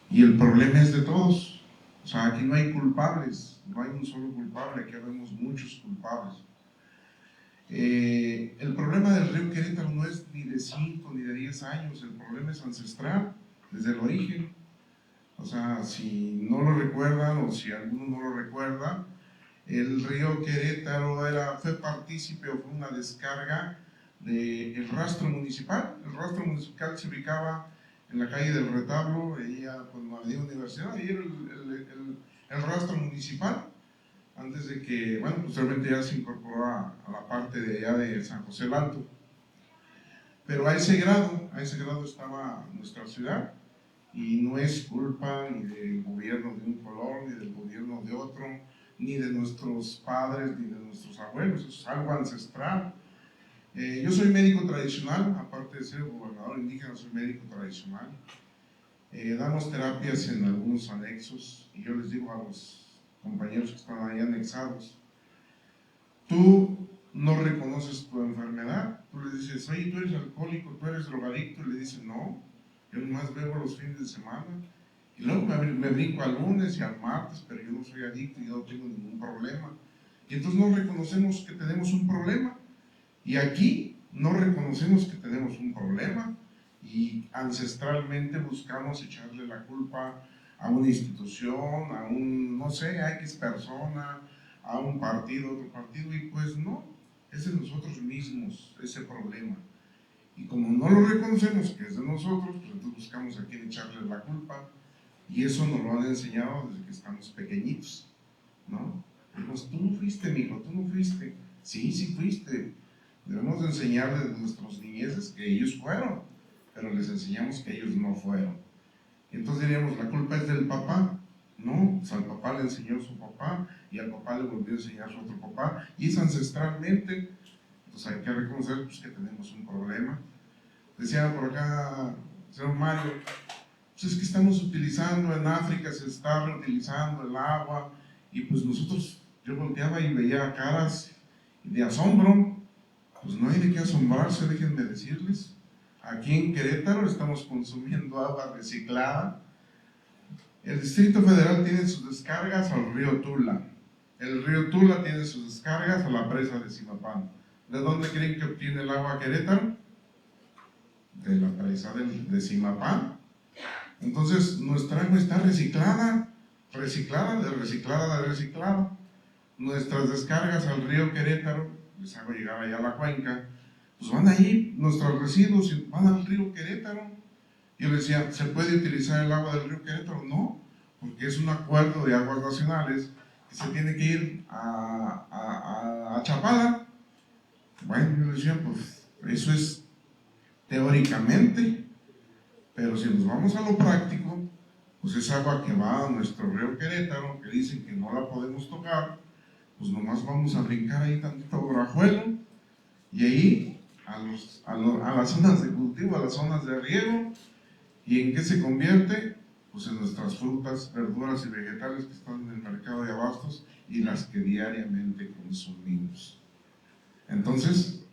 y el problema es de todos. O sea, aquí no hay culpables, no hay un solo culpable, aquí vemos muchos culpables. El problema del río Querétaro no es ni de 5 ni de 10 años, el problema es ancestral, desde el origen. O sea, si no lo recuerdan o si alguno no lo recuerda, el río Querétaro fue partícipe o fue una descarga del rastro municipal. El rastro municipal se ubicaba en la calle del Retablo, ahí con la Avenida Universidad, ahí era el rastro municipal, antes de que, bueno, posteriormente ya se incorporó a la parte de allá de San José el Alto. Pero a ese grado estaba nuestra ciudad, y no es culpa ni del gobierno de un color, ni del gobierno de otro, ni de nuestros padres, ni de nuestros abuelos, es algo ancestral. Yo soy médico tradicional, aparte de ser gobernador indígena, soy médico tradicional. Damos terapias en algunos anexos, y yo les digo a los compañeros que están ahí anexados, tú no reconoces tu enfermedad, tú le dices, oye, tú eres alcohólico, tú eres drogadicto, y le dicen, no, yo nomás bebo los fines de semana, y luego me brinco al lunes y al martes, pero yo no soy adicto y yo no tengo ningún problema. Y entonces no reconocemos que tenemos un problema, y aquí no reconocemos que tenemos un problema, y ancestralmente buscamos echarle la culpa a una institución, a un, no sé, a X persona, a un partido, otro partido, y pues no, es de nosotros mismos ese problema. Y como no lo reconocemos que es de nosotros, pues entonces buscamos a quién echarle la culpa, y eso nos lo han enseñado desde que estamos pequeñitos, ¿no? Dijimos, tú no fuiste, mijo, tú no fuiste. Sí, sí fuiste. Debemos de enseñarles a nuestros niñeces que ellos fueron, pero les enseñamos que ellos no fueron. Y entonces diríamos, la culpa es del papá. No, pues al papá le enseñó su papá, y al papá le volvió a enseñar su otro papá, y es ancestralmente. Entonces hay que reconocer pues, que tenemos un problema. Decía por acá, señor Mario, pues es que estamos utilizando en África, se está reutilizando el agua, y pues nosotros, yo volteaba y veía caras de asombro. Pues no hay de qué asombrarse, déjenme decirles. Aquí en Querétaro estamos consumiendo agua reciclada. El Distrito Federal tiene sus descargas al río Tula. El río Tula tiene sus descargas a la presa de Zimapán. ¿De dónde creen que obtiene el agua Querétaro? De la presa de Zimapán. Entonces, nuestra agua está reciclada. Nuestras descargas al río Querétaro, les hago llegar allá a la cuenca, pues van ahí, nuestros residuos van al río Querétaro. Yo les decía, ¿se puede utilizar el agua del río Querétaro? No, porque es un acuerdo de aguas nacionales que se tiene que ir a Chapala. Bueno, yo les decía, pues eso es teóricamente, pero si nos vamos a lo práctico, pues es agua que va a nuestro río Querétaro, que dicen que no la podemos tocar, pues nomás vamos a brincar ahí tantito brajuelo, y ahí a las zonas de cultivo, a las zonas de riego. ¿Y en qué se convierte? Pues en nuestras frutas, verduras y vegetales que están en el mercado de abastos y las que diariamente consumimos. Entonces,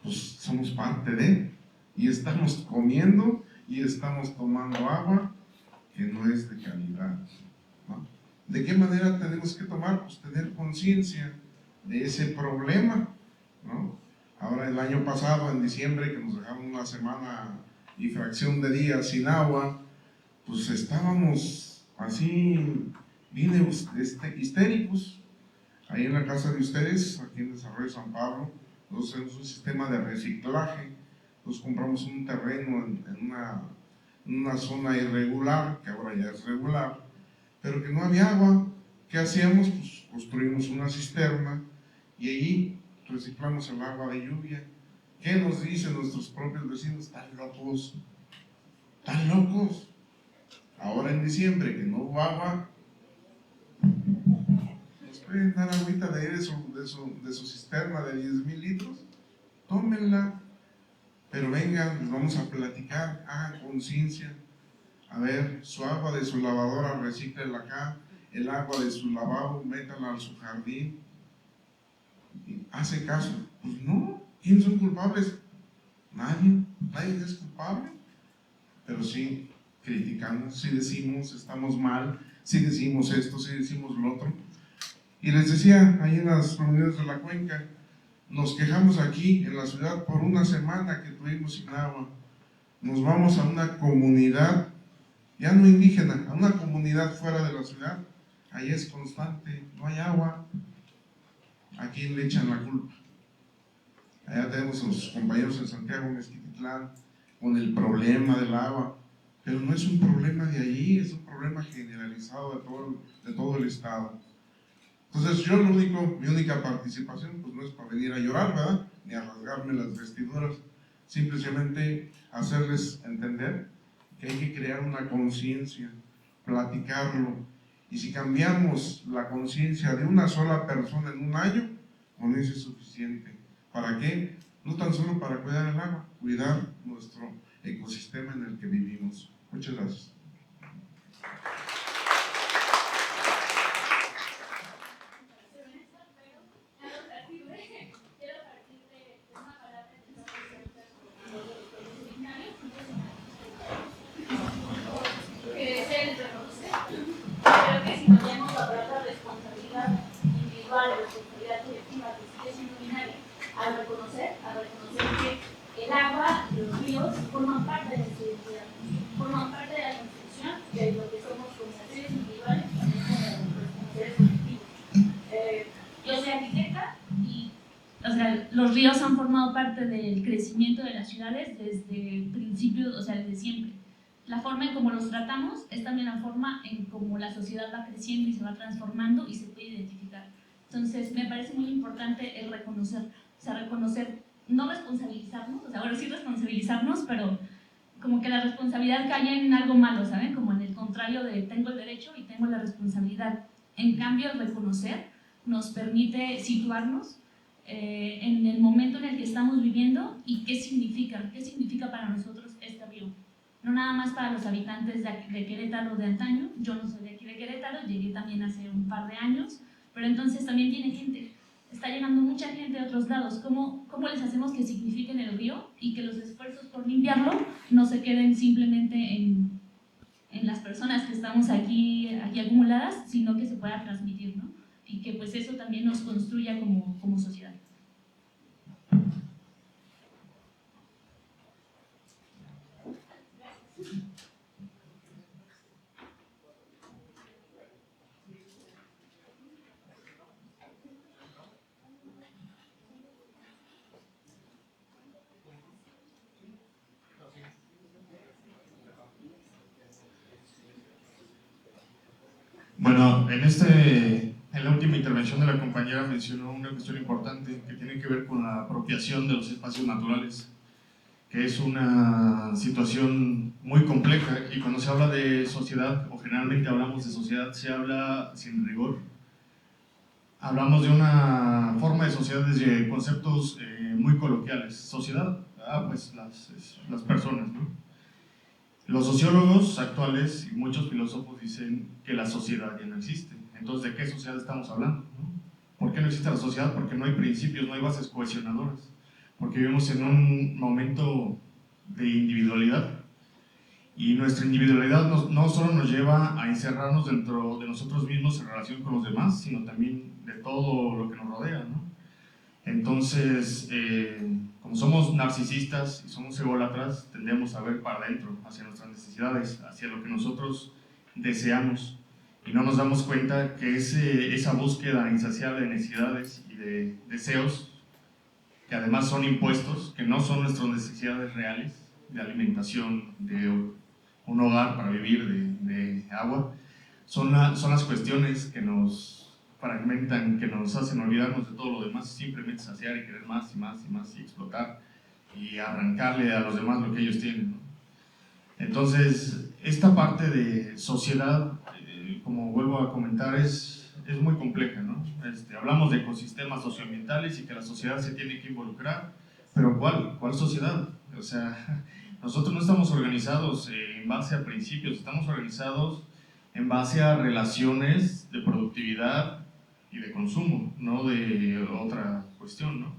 pues somos parte de, y estamos comiendo y estamos tomando agua que no es de calidad, ¿no? ¿De qué manera tenemos que tomar? Pues tener conciencia de ese problema, ¿no? Ahora el año pasado, en diciembre, que nos dejaron una semana y fracción de días sin agua, pues estábamos así bien histéricos. Ahí en la casa de ustedes, aquí en Desarrollo San Pablo, nosotros tenemos un sistema de reciclaje. Nos compramos un terreno en una zona irregular, que ahora ya es regular, pero que no había agua. ¿Qué hacíamos? Pues construimos una cisterna y ahí reciclamos el agua de lluvia. ¿Qué nos dicen nuestros propios vecinos? Están locos, están locos. Ahora en diciembre, que no hubo agua, ¿nos pueden dar agüita de su cisterna de 10,000 litros? Tómenla. Pero vengan, les vamos a platicar, hagan conciencia. A ver, su agua de su lavadora, recíclela acá. El agua de su lavabo, métanla a su jardín. ¿Hace caso? Pues no. ¿Quiénes son culpables? Nadie es culpable. Pero sí criticamos, sí decimos estamos mal, sí decimos esto, sí decimos lo otro. Y les decía, ahí en las reuniones de la cuenca, nos quejamos aquí en la ciudad por una semana que tuvimos sin agua. Nos vamos a una comunidad ya no indígena, a una comunidad fuera de la ciudad, ahí es constante, no hay agua, ¿a quién le echan la culpa? Allá tenemos a los compañeros en Santiago, Mezquititlán, con el problema del agua, pero no es un problema de allí, es un problema generalizado de todo el estado. Entonces yo mi única participación, pues no es para venir a llorar, ¿verdad? Ni a rasgarme las vestiduras, simplemente hacerles entender que hay que crear una conciencia, platicarlo, y si cambiamos la conciencia de una sola persona en un año, con eso es suficiente. ¿Para qué? No tan solo para cuidar el agua, cuidar nuestro ecosistema en el que vivimos. Muchas gracias. Creo que si no tenemos la responsabilidad individual, la responsabilidad colectiva, que sigue siendo binaria, al reconocer que el agua, los ríos, forman parte de nuestra identidad, forman parte de la construcción de lo que somos como seres individuales, también como seres colectivos. Yo soy arquitecta y los ríos han formado parte del crecimiento de las ciudades desde el principio, desde siempre. La forma en cómo los tratamos es también la forma en cómo la sociedad va creciendo y se va transformando y se puede identificar. Entonces, me parece muy importante el reconocer, no responsabilizarnos, bueno, sí responsabilizarnos, pero como que la responsabilidad cae en algo malo, ¿saben? Como en el contrario de tengo el derecho y tengo la responsabilidad. En cambio, el reconocer nos permite situarnos en el momento en el que estamos viviendo y qué significa para nosotros este río. No nada más para los habitantes de Querétaro de antaño, yo no soy de aquí de Querétaro, llegué también hace un par de años, pero entonces también tiene gente, está llegando mucha gente de otros lados. ¿Cómo les hacemos que signifiquen el río y que los esfuerzos por limpiarlo no se queden simplemente en las personas que estamos aquí acumuladas, sino que se pueda transmitir, ¿no? Y que pues eso también nos construya como sociedad. Bueno, en la última intervención de la compañera mencionó una cuestión importante que tiene que ver con la apropiación de los espacios naturales, que es una situación muy compleja, y cuando se habla de sociedad, o generalmente hablamos de sociedad, se habla sin rigor. Hablamos de una forma de sociedad desde conceptos muy coloquiales. Sociedad, pues las personas, ¿no? Los sociólogos actuales y muchos filósofos dicen que la sociedad ya no existe. Entonces, ¿de qué sociedad estamos hablando, no? ¿Por qué no existe la sociedad? Porque no hay principios, no hay bases cohesionadoras. Porque vivimos en un momento de individualidad. Y nuestra individualidad no solo nos lleva a encerrarnos dentro de nosotros mismos en relación con los demás, sino también de todo lo que nos rodea, ¿no? Entonces, como somos narcisistas y somos ególatras, tendemos a ver para adentro, hacia nuestras necesidades, hacia lo que nosotros deseamos, y no nos damos cuenta que esa búsqueda insaciable de necesidades y de deseos, que además son impuestos, que no son nuestras necesidades reales, de alimentación, de un hogar para vivir, de agua, son las cuestiones que nos fragmentan, que nos hacen olvidarnos de todo lo demás, simplemente saciar y querer más y más y más y explotar y arrancarle a los demás lo que ellos tienen, ¿no? Entonces, esta parte de sociedad, como vuelvo a comentar, es muy compleja, ¿no? Hablamos de ecosistemas socioambientales y que la sociedad se tiene que involucrar, pero ¿cuál sociedad? O sea, nosotros no estamos organizados en base a principios, estamos organizados en base a relaciones de productividad y de consumo, no de otra cuestión, ¿no?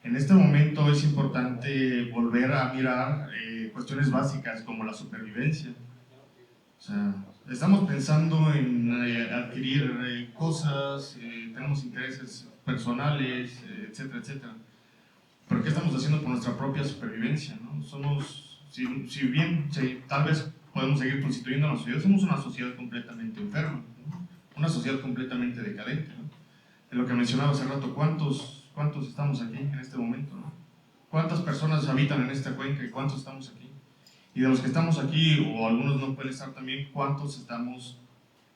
En este momento es importante volver a mirar cuestiones básicas como la supervivencia. O sea, estamos pensando en adquirir cosas, tenemos intereses personales, etcétera, etcétera. ¿Pero qué estamos haciendo por nuestra propia supervivencia, no? Somos, si bien tal vez podemos seguir constituyendo una sociedad. Somos una sociedad completamente enferma, ¿no? Una sociedad completamente decadente, ¿no? De lo que mencionaba hace rato, ¿cuántos estamos aquí en este momento, ¿no? ¿Cuántas personas habitan en esta cuenca y cuántos estamos aquí? Y de los que estamos aquí, o algunos no pueden estar también, ¿cuántos estamos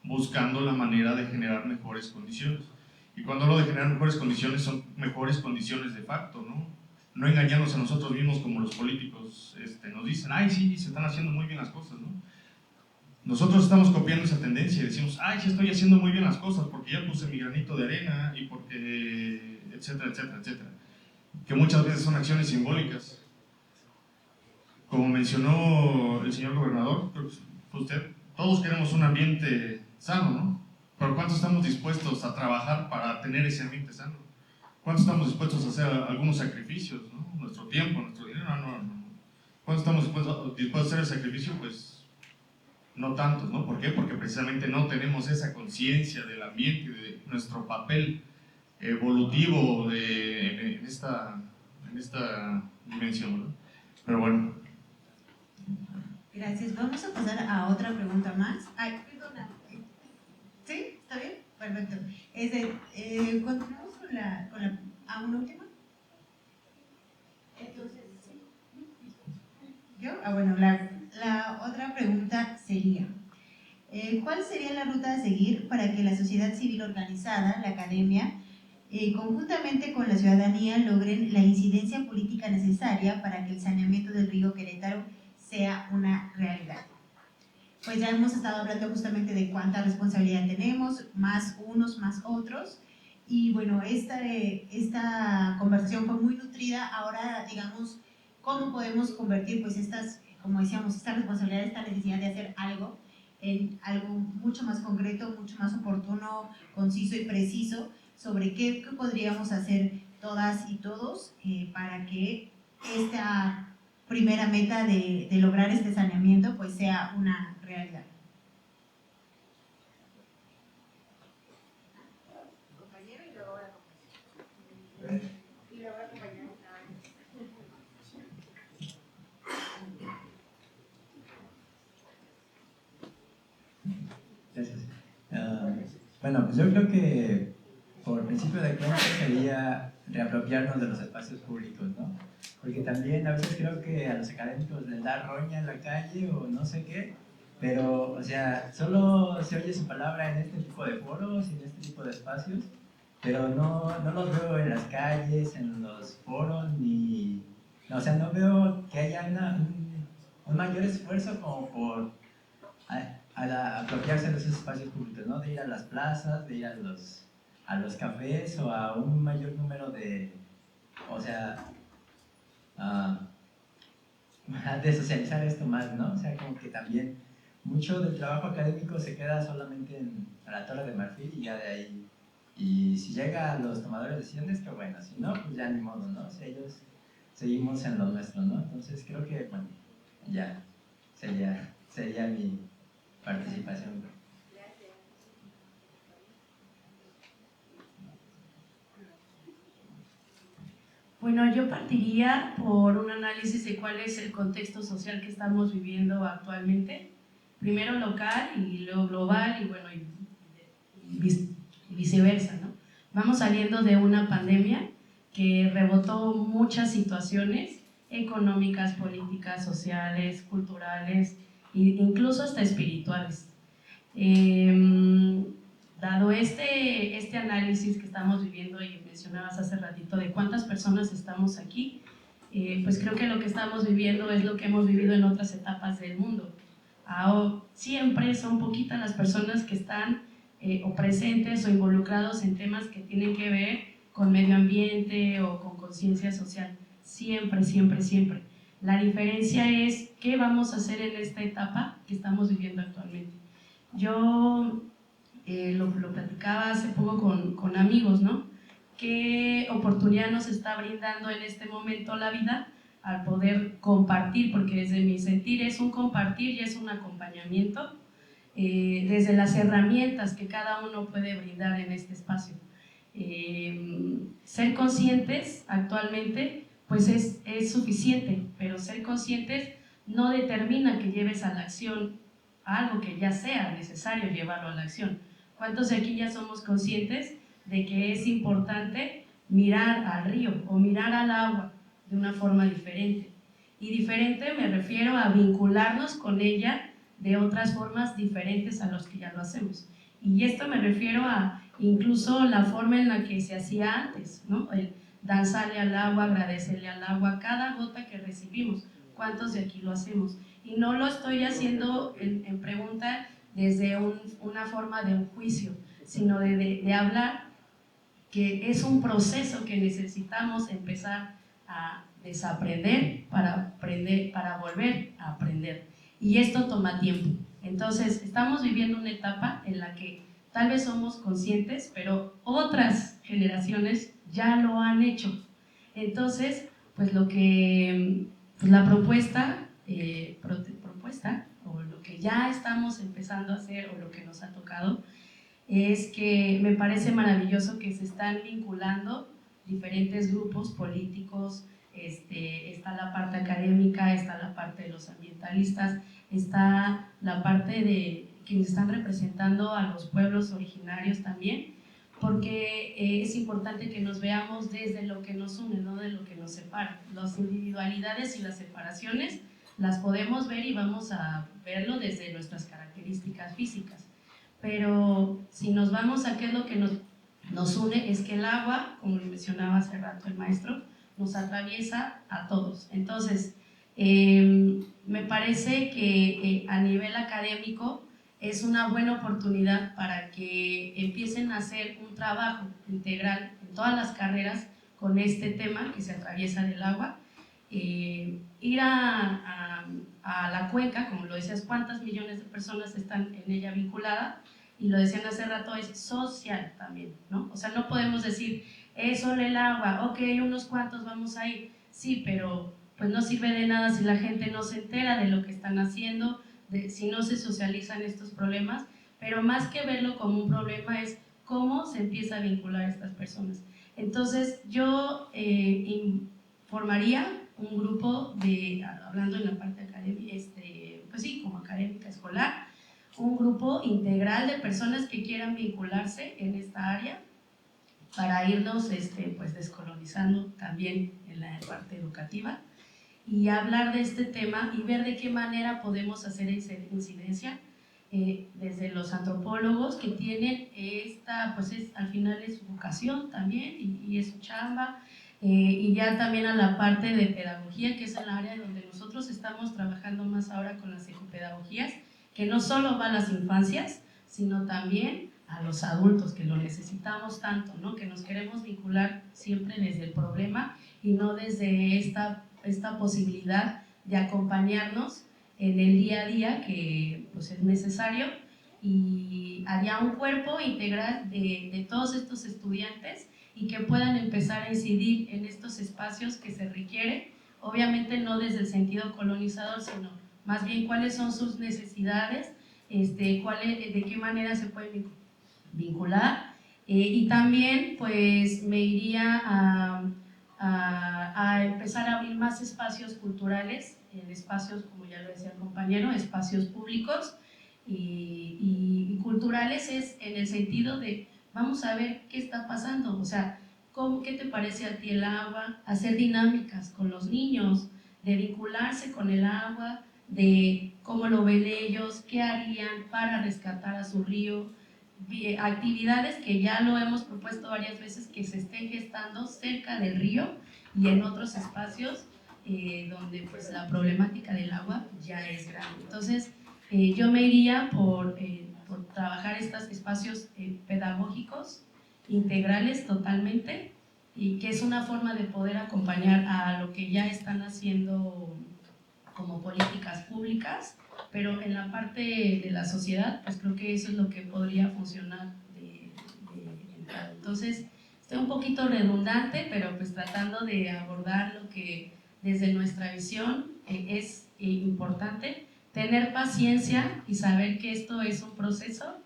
buscando la manera de generar mejores condiciones? Y cuando hablo de generar mejores condiciones, son mejores condiciones de facto, ¿no? No engañarnos a nosotros mismos como los políticos nos dicen, ay, sí, se están haciendo muy bien las cosas, ¿no? Nosotros estamos copiando esa tendencia y decimos, ay, sí estoy haciendo muy bien las cosas porque ya puse mi granito de arena y porque, etcétera, etcétera, etcétera. Que muchas veces son acciones simbólicas. Como mencionó el señor gobernador, creo que fue usted, todos queremos un ambiente sano, ¿no? Pero ¿cuántos estamos dispuestos a trabajar para tener ese ambiente sano? ¿Cuántos estamos dispuestos a hacer algunos sacrificios, ¿no? Nuestro tiempo, nuestro dinero, no. ¿Cuántos estamos dispuestos a hacer el sacrificio? Pues no tantos, ¿no? ¿Por qué? Porque precisamente no tenemos esa conciencia del ambiente, de nuestro papel evolutivo en esta dimensión, ¿no? Pero bueno. Gracias. Vamos a pasar a otra pregunta más. Ay, perdona. ¿Sí? ¿Está bien? Perfecto. Continuamos con una última. Entonces, ¿sí? ¿Yo? Bueno, la otra pregunta sería, ¿cuál sería la ruta a seguir para que la sociedad civil organizada, la academia, conjuntamente con la ciudadanía, logren la incidencia política necesaria para que el saneamiento del río Querétaro sea una realidad? Pues ya hemos estado hablando justamente de cuánta responsabilidad tenemos, más unos, más otros, y bueno, esta conversación fue muy nutrida. Ahora, digamos, ¿cómo podemos convertir pues estas, como decíamos, esta responsabilidad, esta necesidad de hacer algo en algo mucho más concreto, mucho más oportuno, conciso y preciso, sobre qué podríamos hacer todas y todos para que esta primera meta de lograr este saneamiento pues sea una realidad? Compañero y luego la compañera. Y luego la compañera. Gracias. Bueno, pues yo creo que por principio de cuentas sería reapropiarnos de los espacios públicos, ¿no? Porque también a veces creo que a los académicos les da roña en la calle o no sé qué, pero, o sea, solo se oye su palabra en este tipo de foros y en este tipo de espacios, pero no los veo en las calles, en los foros, ni... No, o sea, no veo que haya un mayor esfuerzo como por apropiarse de esos espacios públicos, ¿no? De ir a las plazas, de ir a los cafés o a un mayor número de... O sea... de socializar esto más, ¿no? O sea, como que también mucho del trabajo académico se queda solamente a la Torre de Marfil y ya de ahí. Y si llega a los tomadores de decisiones, que bueno, si no, pues ya ni modo, ¿no? O sea, ellos seguimos en lo nuestro, ¿no? Entonces creo que, bueno, ya sería mi participación. Bueno, yo partiría por un análisis de cuál es el contexto social que estamos viviendo actualmente, primero local y luego global y bueno, y viceversa, ¿no? Vamos saliendo de una pandemia que rebotó muchas situaciones económicas, políticas, sociales, culturales e incluso hasta espirituales. Dado este análisis que estamos viviendo y mencionabas hace ratito de cuántas personas estamos aquí, pues creo que lo que estamos viviendo es lo que hemos vivido en otras etapas del mundo. Siempre son poquitas las personas que están o presentes o involucrados en temas que tienen que ver con medio ambiente o con conciencia social. Siempre, siempre, siempre. La diferencia es qué vamos a hacer en esta etapa que estamos viviendo actualmente. Yo lo platicaba hace poco con amigos, ¿no? ¿Qué oportunidad nos está brindando en este momento la vida al poder compartir? Porque desde mi sentir es un compartir y es un acompañamiento desde las herramientas que cada uno puede brindar en este espacio. Ser conscientes actualmente pues es suficiente, pero ser conscientes no determina que lleves a la acción algo que ya sea necesario llevarlo a la acción. ¿Cuántos de aquí ya somos conscientes de que es importante mirar al río o mirar al agua de una forma diferente? Y diferente me refiero a vincularnos con ella de otras formas diferentes a los que ya lo hacemos. Y esto me refiero a incluso la forma en la que se hacía antes, ¿no? El danzarle al agua, agradecerle al agua, cada gota que recibimos. ¿Cuántos de aquí lo hacemos? Y no lo estoy haciendo en pregunta desde una forma de un juicio, sino de hablar que es un proceso que necesitamos empezar a desaprender para aprender, para volver a aprender. Y esto toma tiempo. Entonces, estamos viviendo una etapa en la que tal vez somos conscientes, pero otras generaciones ya lo han hecho. Entonces, pues lo que la propuesta o lo que ya estamos empezando a hacer o lo que nos ha tocado es que me parece maravilloso que se están vinculando diferentes grupos políticos, está la parte académica, está la parte de los ambientalistas, está la parte de quienes están representando a los pueblos originarios también, porque es importante que nos veamos desde lo que nos une, no de lo que nos separa. Las individualidades y las separaciones las podemos ver y vamos a verlo desde nuestras características físicas. Pero si nos vamos a qué es lo que nos une, es que el agua, como lo mencionaba hace rato el maestro, nos atraviesa a todos. Entonces, me parece que a nivel académico es una buena oportunidad para que empiecen a hacer un trabajo integral en todas las carreras con este tema que se atraviesa del agua. Ir a la cuenca, como lo decías, cuántas millones de personas están en ella vinculadas, y lo decían hace rato, es social también, ¿no? O sea, no podemos decir, es solo el agua, ok, unos cuantos vamos a ir, sí, pero pues no sirve de nada si la gente no se entera de lo que están haciendo, si no se socializan estos problemas, pero más que verlo como un problema es cómo se empieza a vincular a estas personas. Entonces, yo formaría un grupo hablando en la parte académica, pues sí, como académica escolar, un grupo integral de personas que quieran vincularse en esta área para irnos pues descolonizando también en la parte educativa y hablar de este tema y ver de qué manera podemos hacer incidencia desde los antropólogos que tienen pues al final es su vocación también y es su chamba, y ya también a la parte de pedagogía, que es el área donde nosotros estamos trabajando más ahora con las ecopedagogías, que no solo va a las infancias, sino también a los adultos, que lo necesitamos tanto, ¿no? Que nos queremos vincular siempre desde el problema y no desde esta posibilidad de acompañarnos en el día a día, que pues es necesario, y haría un cuerpo integral de todos estos estudiantes y que puedan empezar a incidir en estos espacios que se requiere, obviamente no desde el sentido colonizador, sino más bien cuáles son sus necesidades, de qué manera se pueden vincular, y también pues me iría a empezar a abrir más espacios culturales, en espacios, como ya lo decía el compañero, espacios públicos y culturales, es en el sentido de vamos a ver qué está pasando, o sea, ¿qué te parece a ti el agua? Hacer dinámicas con los niños, de vincularse con el agua, de cómo lo ven ellos, qué harían para rescatar a su río, actividades que ya lo hemos propuesto varias veces que se estén gestando cerca del río y en otros espacios donde pues la problemática del agua ya es grande. Entonces yo me iría por trabajar estos espacios pedagógicos integrales totalmente, y que es una forma de poder acompañar a lo que ya están haciendo como políticas públicas, pero en la parte de la sociedad, pues creo que eso es lo que podría funcionar de entrada. Entonces, estoy un poquito redundante, pero pues tratando de abordar lo que desde nuestra visión es importante, tener paciencia y saber que esto es un proceso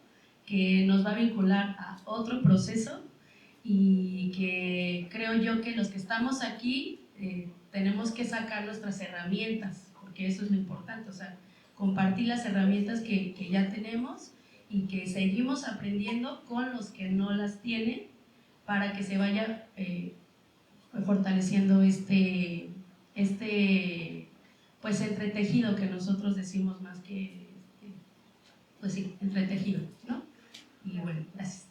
que nos va a vincular a otro proceso, y que creo yo que los que estamos aquí tenemos que sacar nuestras herramientas, porque eso es lo importante, o sea, compartir las herramientas que ya tenemos y que seguimos aprendiendo con los que no las tienen para que se vaya fortaleciendo pues entretejido que nosotros decimos más que, pues sí, entretejido, ¿no? Y bueno, gracias.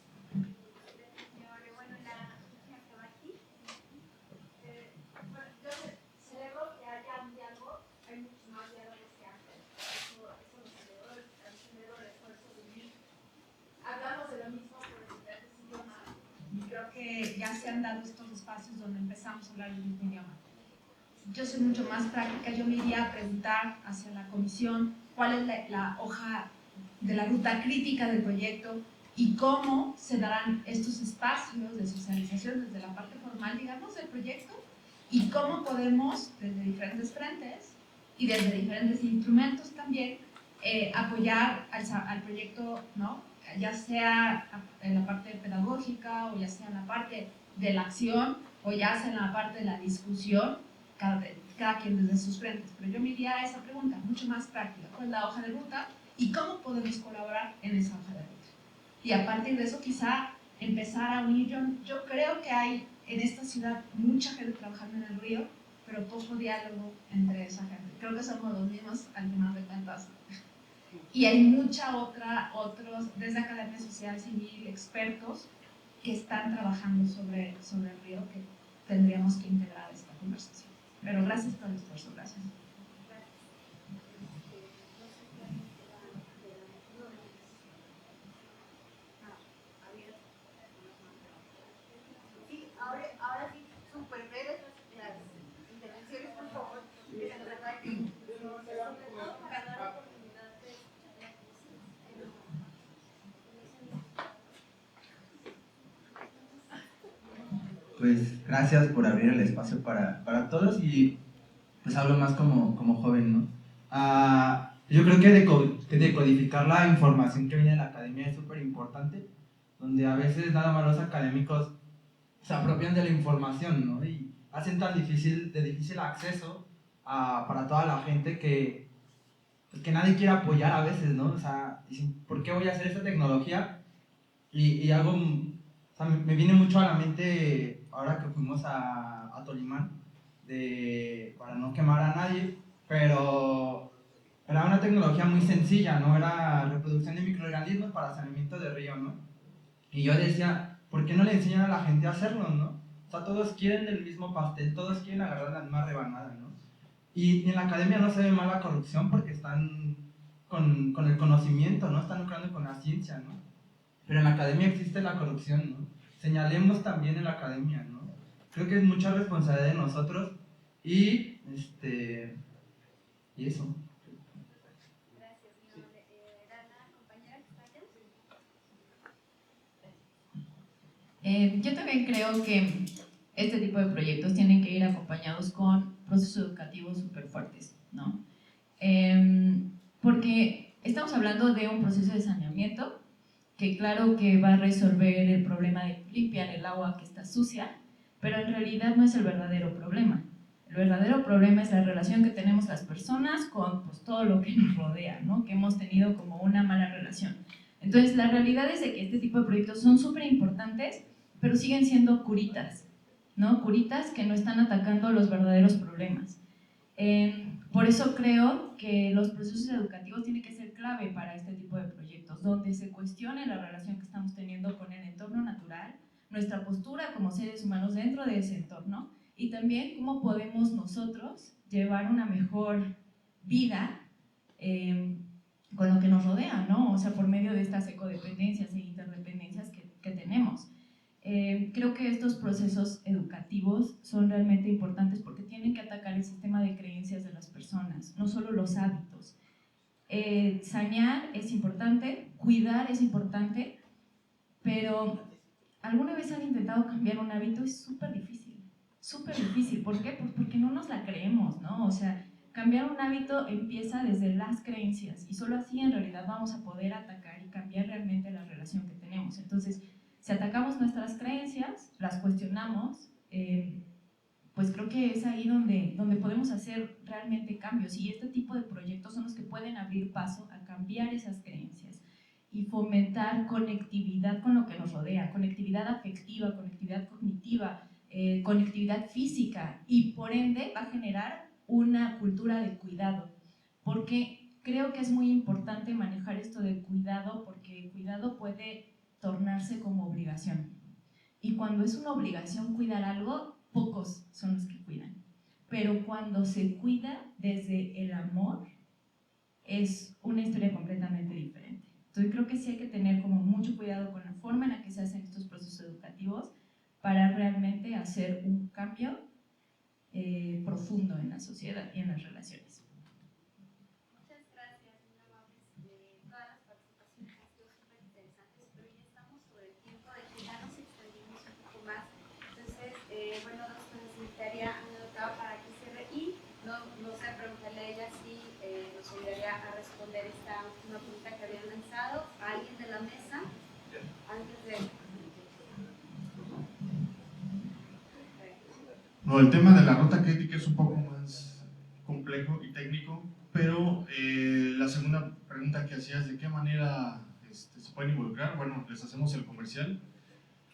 Creo que ya se han dado estos espacios donde empezamos a hablar el mismo idioma. Yo soy mucho más práctica, yo me iría a preguntar hacia la comisión cuál es la hoja de la ruta crítica del proyecto y cómo se darán estos espacios de socialización desde la parte formal, digamos, del proyecto, y cómo podemos, desde diferentes frentes y desde diferentes instrumentos también, apoyar al proyecto, ¿no? Ya sea en la parte pedagógica o ya sea en la parte de la acción o ya sea en la parte de la discusión, cada quien desde sus frentes. Pero yo me iría a esa pregunta, mucho más práctica, ¿cuál es la hoja de ruta y cómo podemos colaborar en esa hoja de ruta? Y a partir de eso quizá empezar a unir, yo creo que hay en esta ciudad mucha gente trabajando en el río, pero poco diálogo entre esa gente. Creo que somos los mismos al final de cuentas. Y hay otros desde Academia Social Civil, expertos que están trabajando sobre el río que tendríamos que integrar a esta conversación. Pero gracias por el esfuerzo, gracias. Sí, ahora sí, súper breves las intervenciones, por favor. Pues gracias por abrir el espacio para todos y pues hablo más como joven, ¿no? Yo creo que decodificar la información que viene de la academia es súper importante, donde a veces nada más los académicos se apropian de la información, ¿no? Y hacen tan difícil acceso para toda la gente que nadie quiere apoyar a veces, ¿no? O sea, dicen, ¿por qué voy a hacer esta tecnología? Y algo, o sea, me viene mucho a la mente ahora que fuimos a Tolimán, para no quemar a nadie, pero era una tecnología muy sencilla, ¿no? Era reproducción de microorganismos para saneamiento de río, ¿no? Y yo decía, ¿por qué no le enseñan a la gente a hacerlo, no? O sea, todos quieren el mismo pastel, todos quieren agarrar la misma rebanada, ¿no? Y en la academia no se ve mal la corrupción porque están con el conocimiento, ¿no? Están lucrando con la ciencia, ¿no? Pero en la academia existe la corrupción, ¿no? Señalemos también en la academia, ¿no? Creo que es mucha responsabilidad de nosotros y eso. Gracias, la compañera que está Yo también creo que este tipo de proyectos tienen que ir acompañados con procesos educativos súper fuertes, ¿no? Porque estamos hablando de un proceso de saneamiento que claro que va a resolver el problema de limpiar el agua que está sucia, pero en realidad no es el verdadero problema. El verdadero problema es la relación que tenemos las personas con pues, todo lo que nos rodea, ¿no? Que hemos tenido como una mala relación. Entonces, la realidad es de que este tipo de proyectos son súper importantes, pero siguen siendo curitas, ¿no? Curitas que no están atacando los verdaderos problemas. Por eso creo que los procesos educativos tienen que ser clave para este tipo de proyectos, donde se cuestione la relación que estamos teniendo con el entorno natural, nuestra postura como seres humanos dentro de ese entorno y también cómo podemos nosotros llevar una mejor vida con lo que nos rodea, ¿no? O sea, por medio de estas ecodependencias e interdependencias que tenemos. Creo que estos procesos educativos son realmente importantes porque tienen que atacar el sistema de creencias de las personas, no solo los hábitos. Sanear es importante, cuidar es importante, pero ¿alguna vez han intentado cambiar un hábito? Es súper difícil, súper difícil. ¿Por qué? Pues porque no nos la creemos, ¿no? O sea, cambiar un hábito empieza desde las creencias y solo así en realidad vamos a poder atacar y cambiar realmente la relación que tenemos. Entonces, si atacamos nuestras creencias, las cuestionamos, pues creo que es ahí donde podemos hacer realmente cambios, y este tipo de proyectos son los que pueden abrir paso a cambiar esas creencias y fomentar conectividad con lo que nos rodea, conectividad afectiva, conectividad cognitiva, conectividad física, y por ende va a generar una cultura de cuidado, porque creo que es muy importante manejar esto del cuidado, porque el cuidado puede tornarse como obligación, y cuando es una obligación cuidar algo, pocos son los que cuidan, pero cuando se cuida desde el amor es una historia completamente diferente. Entonces creo que sí hay que tener como mucho cuidado con la forma en la que se hacen estos procesos educativos para realmente hacer un cambio profundo en la sociedad y en las relaciones. Muchas gracias, muy amables. Todas las participaciones han sido súper interesantes, pero ya estamos sobre el tiempo de que ya nos extendimos un poco más. Entonces, bueno, nos necesitaría anotado para que cierre y no sé, preguntarle a ella si nos ayudaría a responder esta última pregunta que habían lanzado a alguien de la mesa antes de... No, el tema de la ruta crítica es un poco más complejo y técnico, pero la segunda pregunta que hacías, ¿de qué manera se pueden involucrar? Bueno, les hacemos el comercial.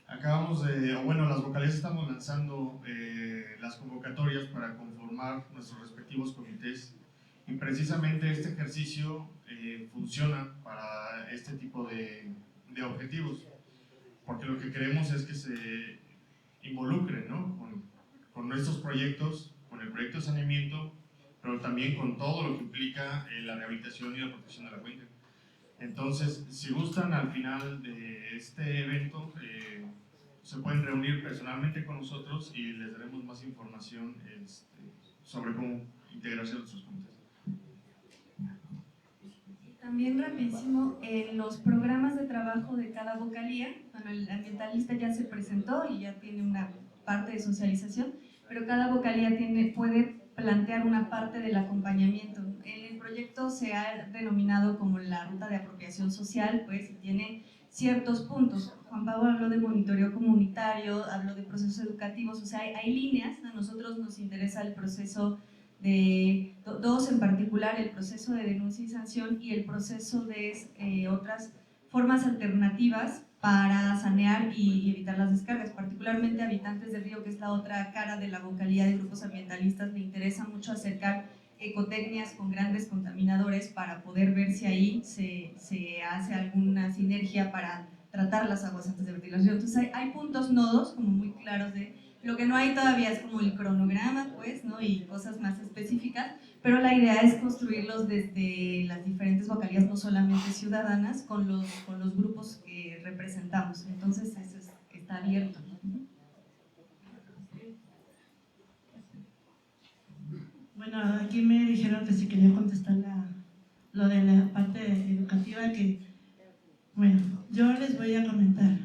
Acabamos de, o bueno, las vocalías estamos lanzando las convocatorias para conformar nuestros respectivos comités, y precisamente este ejercicio funciona para este tipo de objetivos, porque lo que queremos es que se involucren, ¿no? con nuestros proyectos, con el proyecto de saneamiento, pero también con todo lo que implica la rehabilitación y la protección de la cuenca. Entonces, si gustan, al final de este evento se pueden reunir personalmente con nosotros y les daremos más información sobre cómo integrarse a nuestros comités. También rapidísimo, en los programas de trabajo de cada vocalía, bueno, el ambientalista ya se presentó y ya tiene una parte de socialización, pero cada vocalía puede plantear una parte del acompañamiento. En el proyecto se ha denominado como la ruta de apropiación social, pues, y tiene ciertos puntos. Juan Pablo habló de monitoreo comunitario, habló de procesos educativos, o sea, hay líneas. A nosotros nos interesa el proceso de dos en particular, el proceso de denuncia y sanción y el proceso de otras formas alternativas para sanear y evitar las descargas. Particularmente a Habitantes del Río, que es la otra cara de la vocalía de grupos ambientalistas, le interesa mucho acercar ecotecnias con grandes contaminadores para poder ver si ahí se hace alguna sinergia para tratar las aguas antes de vertirlas. Entonces hay puntos, nodos como muy claros de... Lo que no hay todavía es como el cronograma, pues, ¿no? Y cosas más específicas, pero la idea es construirlos desde las diferentes vocalías, no solamente ciudadanas, con los grupos que representamos. Entonces eso está abierto, ¿no? Bueno, aquí me dijeron que si quería contestar lo de la parte educativa, que, bueno, yo les voy a comentar.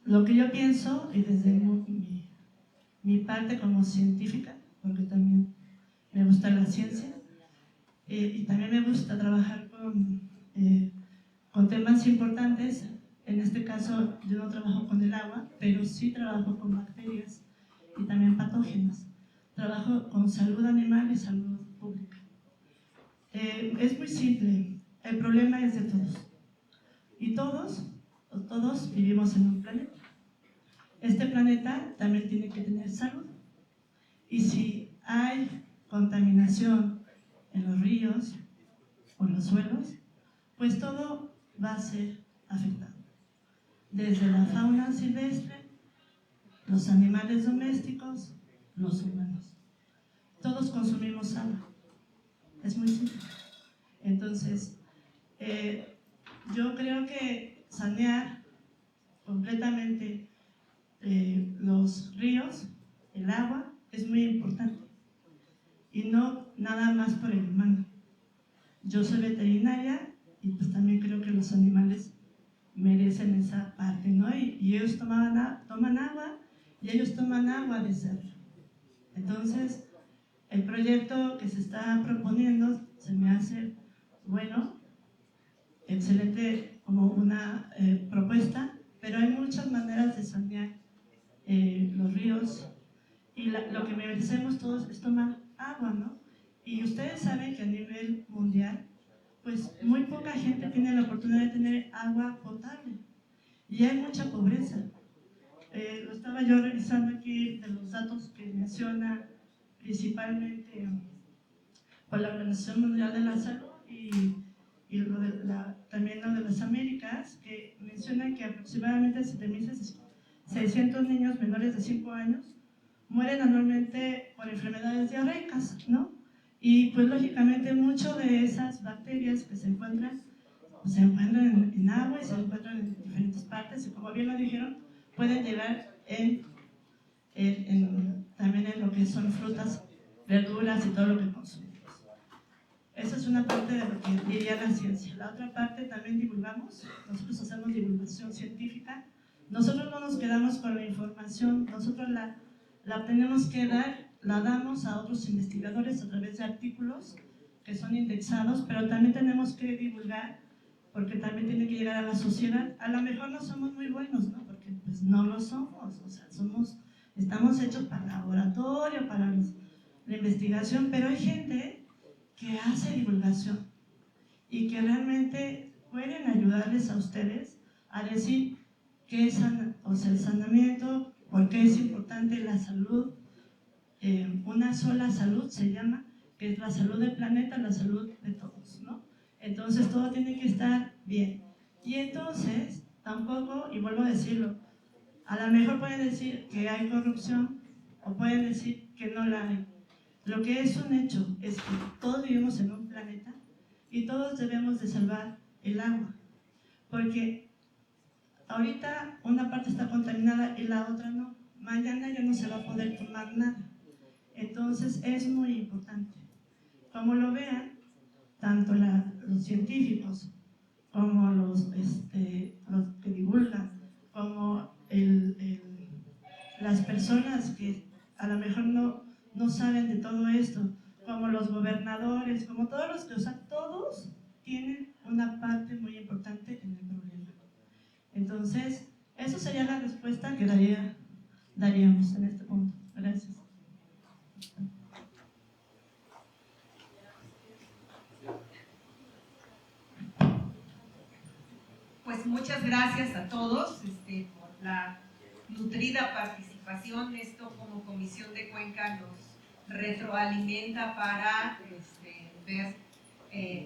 Lo que yo pienso, y desde mi parte como científica, porque también me gusta la ciencia, y también me gusta trabajar con temas importantes. En este caso, yo no trabajo con el agua, pero sí trabajo con bacterias y también patógenos. Trabajo con salud animal y salud pública. Es muy simple, el problema es de todos. Y todos vivimos en un planeta. Este planeta también tiene que tener salud. Y si hay contaminación en los ríos o en los suelos, pues todo va a ser afectado. Desde la fauna silvestre, los animales domésticos, los humanos. Todos consumimos agua. Es muy simple. Entonces, yo creo que sanear completamente los ríos, el agua, es muy importante. Y no nada más por el humano. Yo soy veterinaria y pues también creo que los animales merecen esa parte, ¿no? Y ellos toman agua y ellos toman agua de cerro. Entonces, el proyecto que se está proponiendo se me hace bueno, excelente como una propuesta, pero hay muchas maneras de sanear los ríos y lo que merecemos todos es tomar agua, ¿no? Y ustedes saben que a nivel mundial, pues muy poca gente tiene la oportunidad de tener agua potable y hay mucha pobreza. Lo estaba yo revisando aquí de los datos que menciona principalmente por la Organización Mundial de la Salud y también lo de las Américas, que mencionan que aproximadamente 7.600 niños menores de 5 años mueren anualmente por enfermedades diarreicas, ¿no? Y pues lógicamente muchas de esas bacterias que se encuentran en agua y se encuentran en diferentes partes y como bien lo dijeron, pueden llegar también en lo que son frutas, verduras y todo lo que consumimos. Esa es una parte de lo que diría la ciencia. La otra parte también divulgamos, nosotros hacemos divulgación científica. Nosotros no nos quedamos con la información, nosotros la tenemos que dar, la damos a otros investigadores a través de artículos que son indexados, pero también tenemos que divulgar, porque también tiene que llegar a la sociedad. A lo mejor no somos muy buenos, ¿no? Porque pues no lo somos, o sea, estamos hechos para laboratorio, para la investigación, pero hay gente que hace divulgación y que realmente pueden ayudarles a ustedes a decir qué es el saneamiento, por qué es importante la salud, una sola salud se llama, que es la salud del planeta, la salud de todos, ¿no? Entonces todo tiene que estar bien. Y entonces, tampoco, y vuelvo a decirlo, a lo mejor pueden decir que hay corrupción o pueden decir que no la hay. Lo que es un hecho es que todos vivimos en un planeta y todos debemos de salvar el agua, porque ahorita una parte está contaminada y la otra no. Mañana ya no se va a poder tomar nada. Entonces es muy importante. Como lo vean, tanto los científicos como los que divulgan, como las personas que a lo mejor no saben de todo esto, como los gobernadores, como todos los que, o sea, todos tienen una parte muy importante en el problema. Entonces, eso sería la respuesta que daríamos en este punto. Gracias. Pues muchas gracias a todos por la nutrida participación. Esto como Comisión de Cuenca nos retroalimenta para ver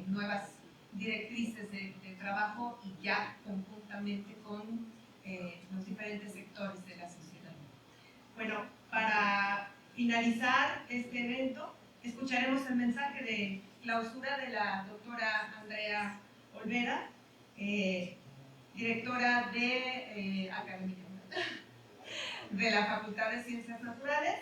nuevas directrices de trabajo y ya conjuntamente con los diferentes sectores de la sociedad. Bueno, para finalizar este evento, escucharemos el mensaje de clausura de la doctora Andrea Olvera, directora de la Facultad de Ciencias Naturales,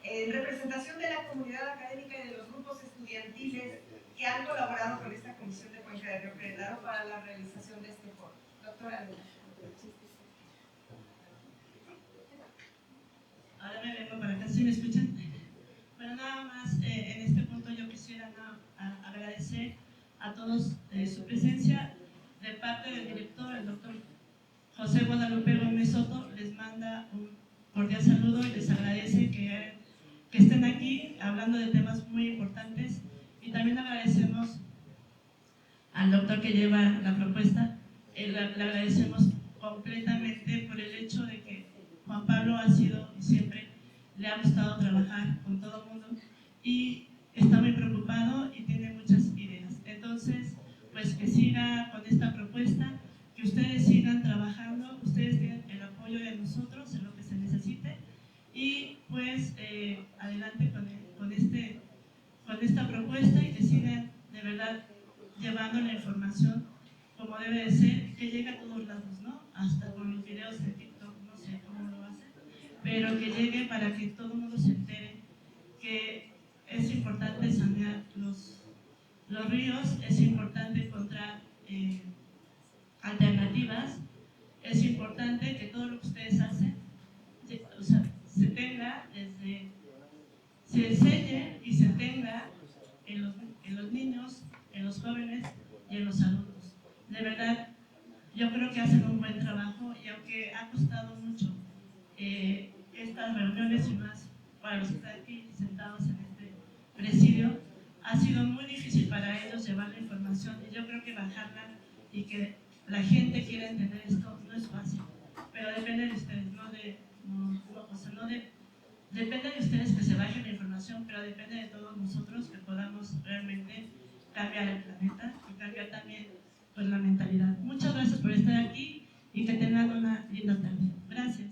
en representación de la comunidad académica y de los grupos estudiantiles que han colaborado con esta Comisión de Cuenca de Río Querétaro para la realización de este foro. Doctora Andrea. Ahora me vengo para acá, ¿sí me escuchan? Bueno, nada más en este punto yo quisiera agradecer a todos su presencia. De parte del director, el doctor José Guadalupe Gómez Soto, les manda un cordial saludo y les agradece que estén aquí hablando de temas muy importantes. Y también agradecemos al doctor que lleva la propuesta, le agradecemos completamente por el hecho de que Juan Pablo ha sido y siempre le ha gustado trabajar con todo el mundo y está muy preocupado y tiene muchas ideas. Entonces, pues que siga con esta propuesta, que ustedes sigan trabajando, ustedes tienen el apoyo de nosotros en lo que se necesite y pues adelante con esta propuesta y que sigan de verdad llevando la información como debe de ser, que llegue a todos lados, ¿no? Hasta con los videos de TikTok, no sé cómo lo hacen, pero que llegue para que todo el mundo se entere que es importante sanear los ríos, es importante encontrar alternativas, es importante que todo lo que ustedes hacen se tenga se enseñe y se tenga en los niños, en los jóvenes y en los adultos. De verdad, yo creo que hacen un buen trabajo y aunque ha costado mucho estas reuniones y más para los que están aquí sentados en este presidio, ha sido muy difícil para ellos llevar la información y yo creo que bajarla y que la gente quiera entender esto no es fácil, pero depende de ustedes, depende de ustedes que se baje la información, pero depende de todos nosotros que podamos realmente cambiar el planeta y cambiar también pues, la mentalidad. Muchas gracias por estar aquí y que tengan una linda tarde. Gracias.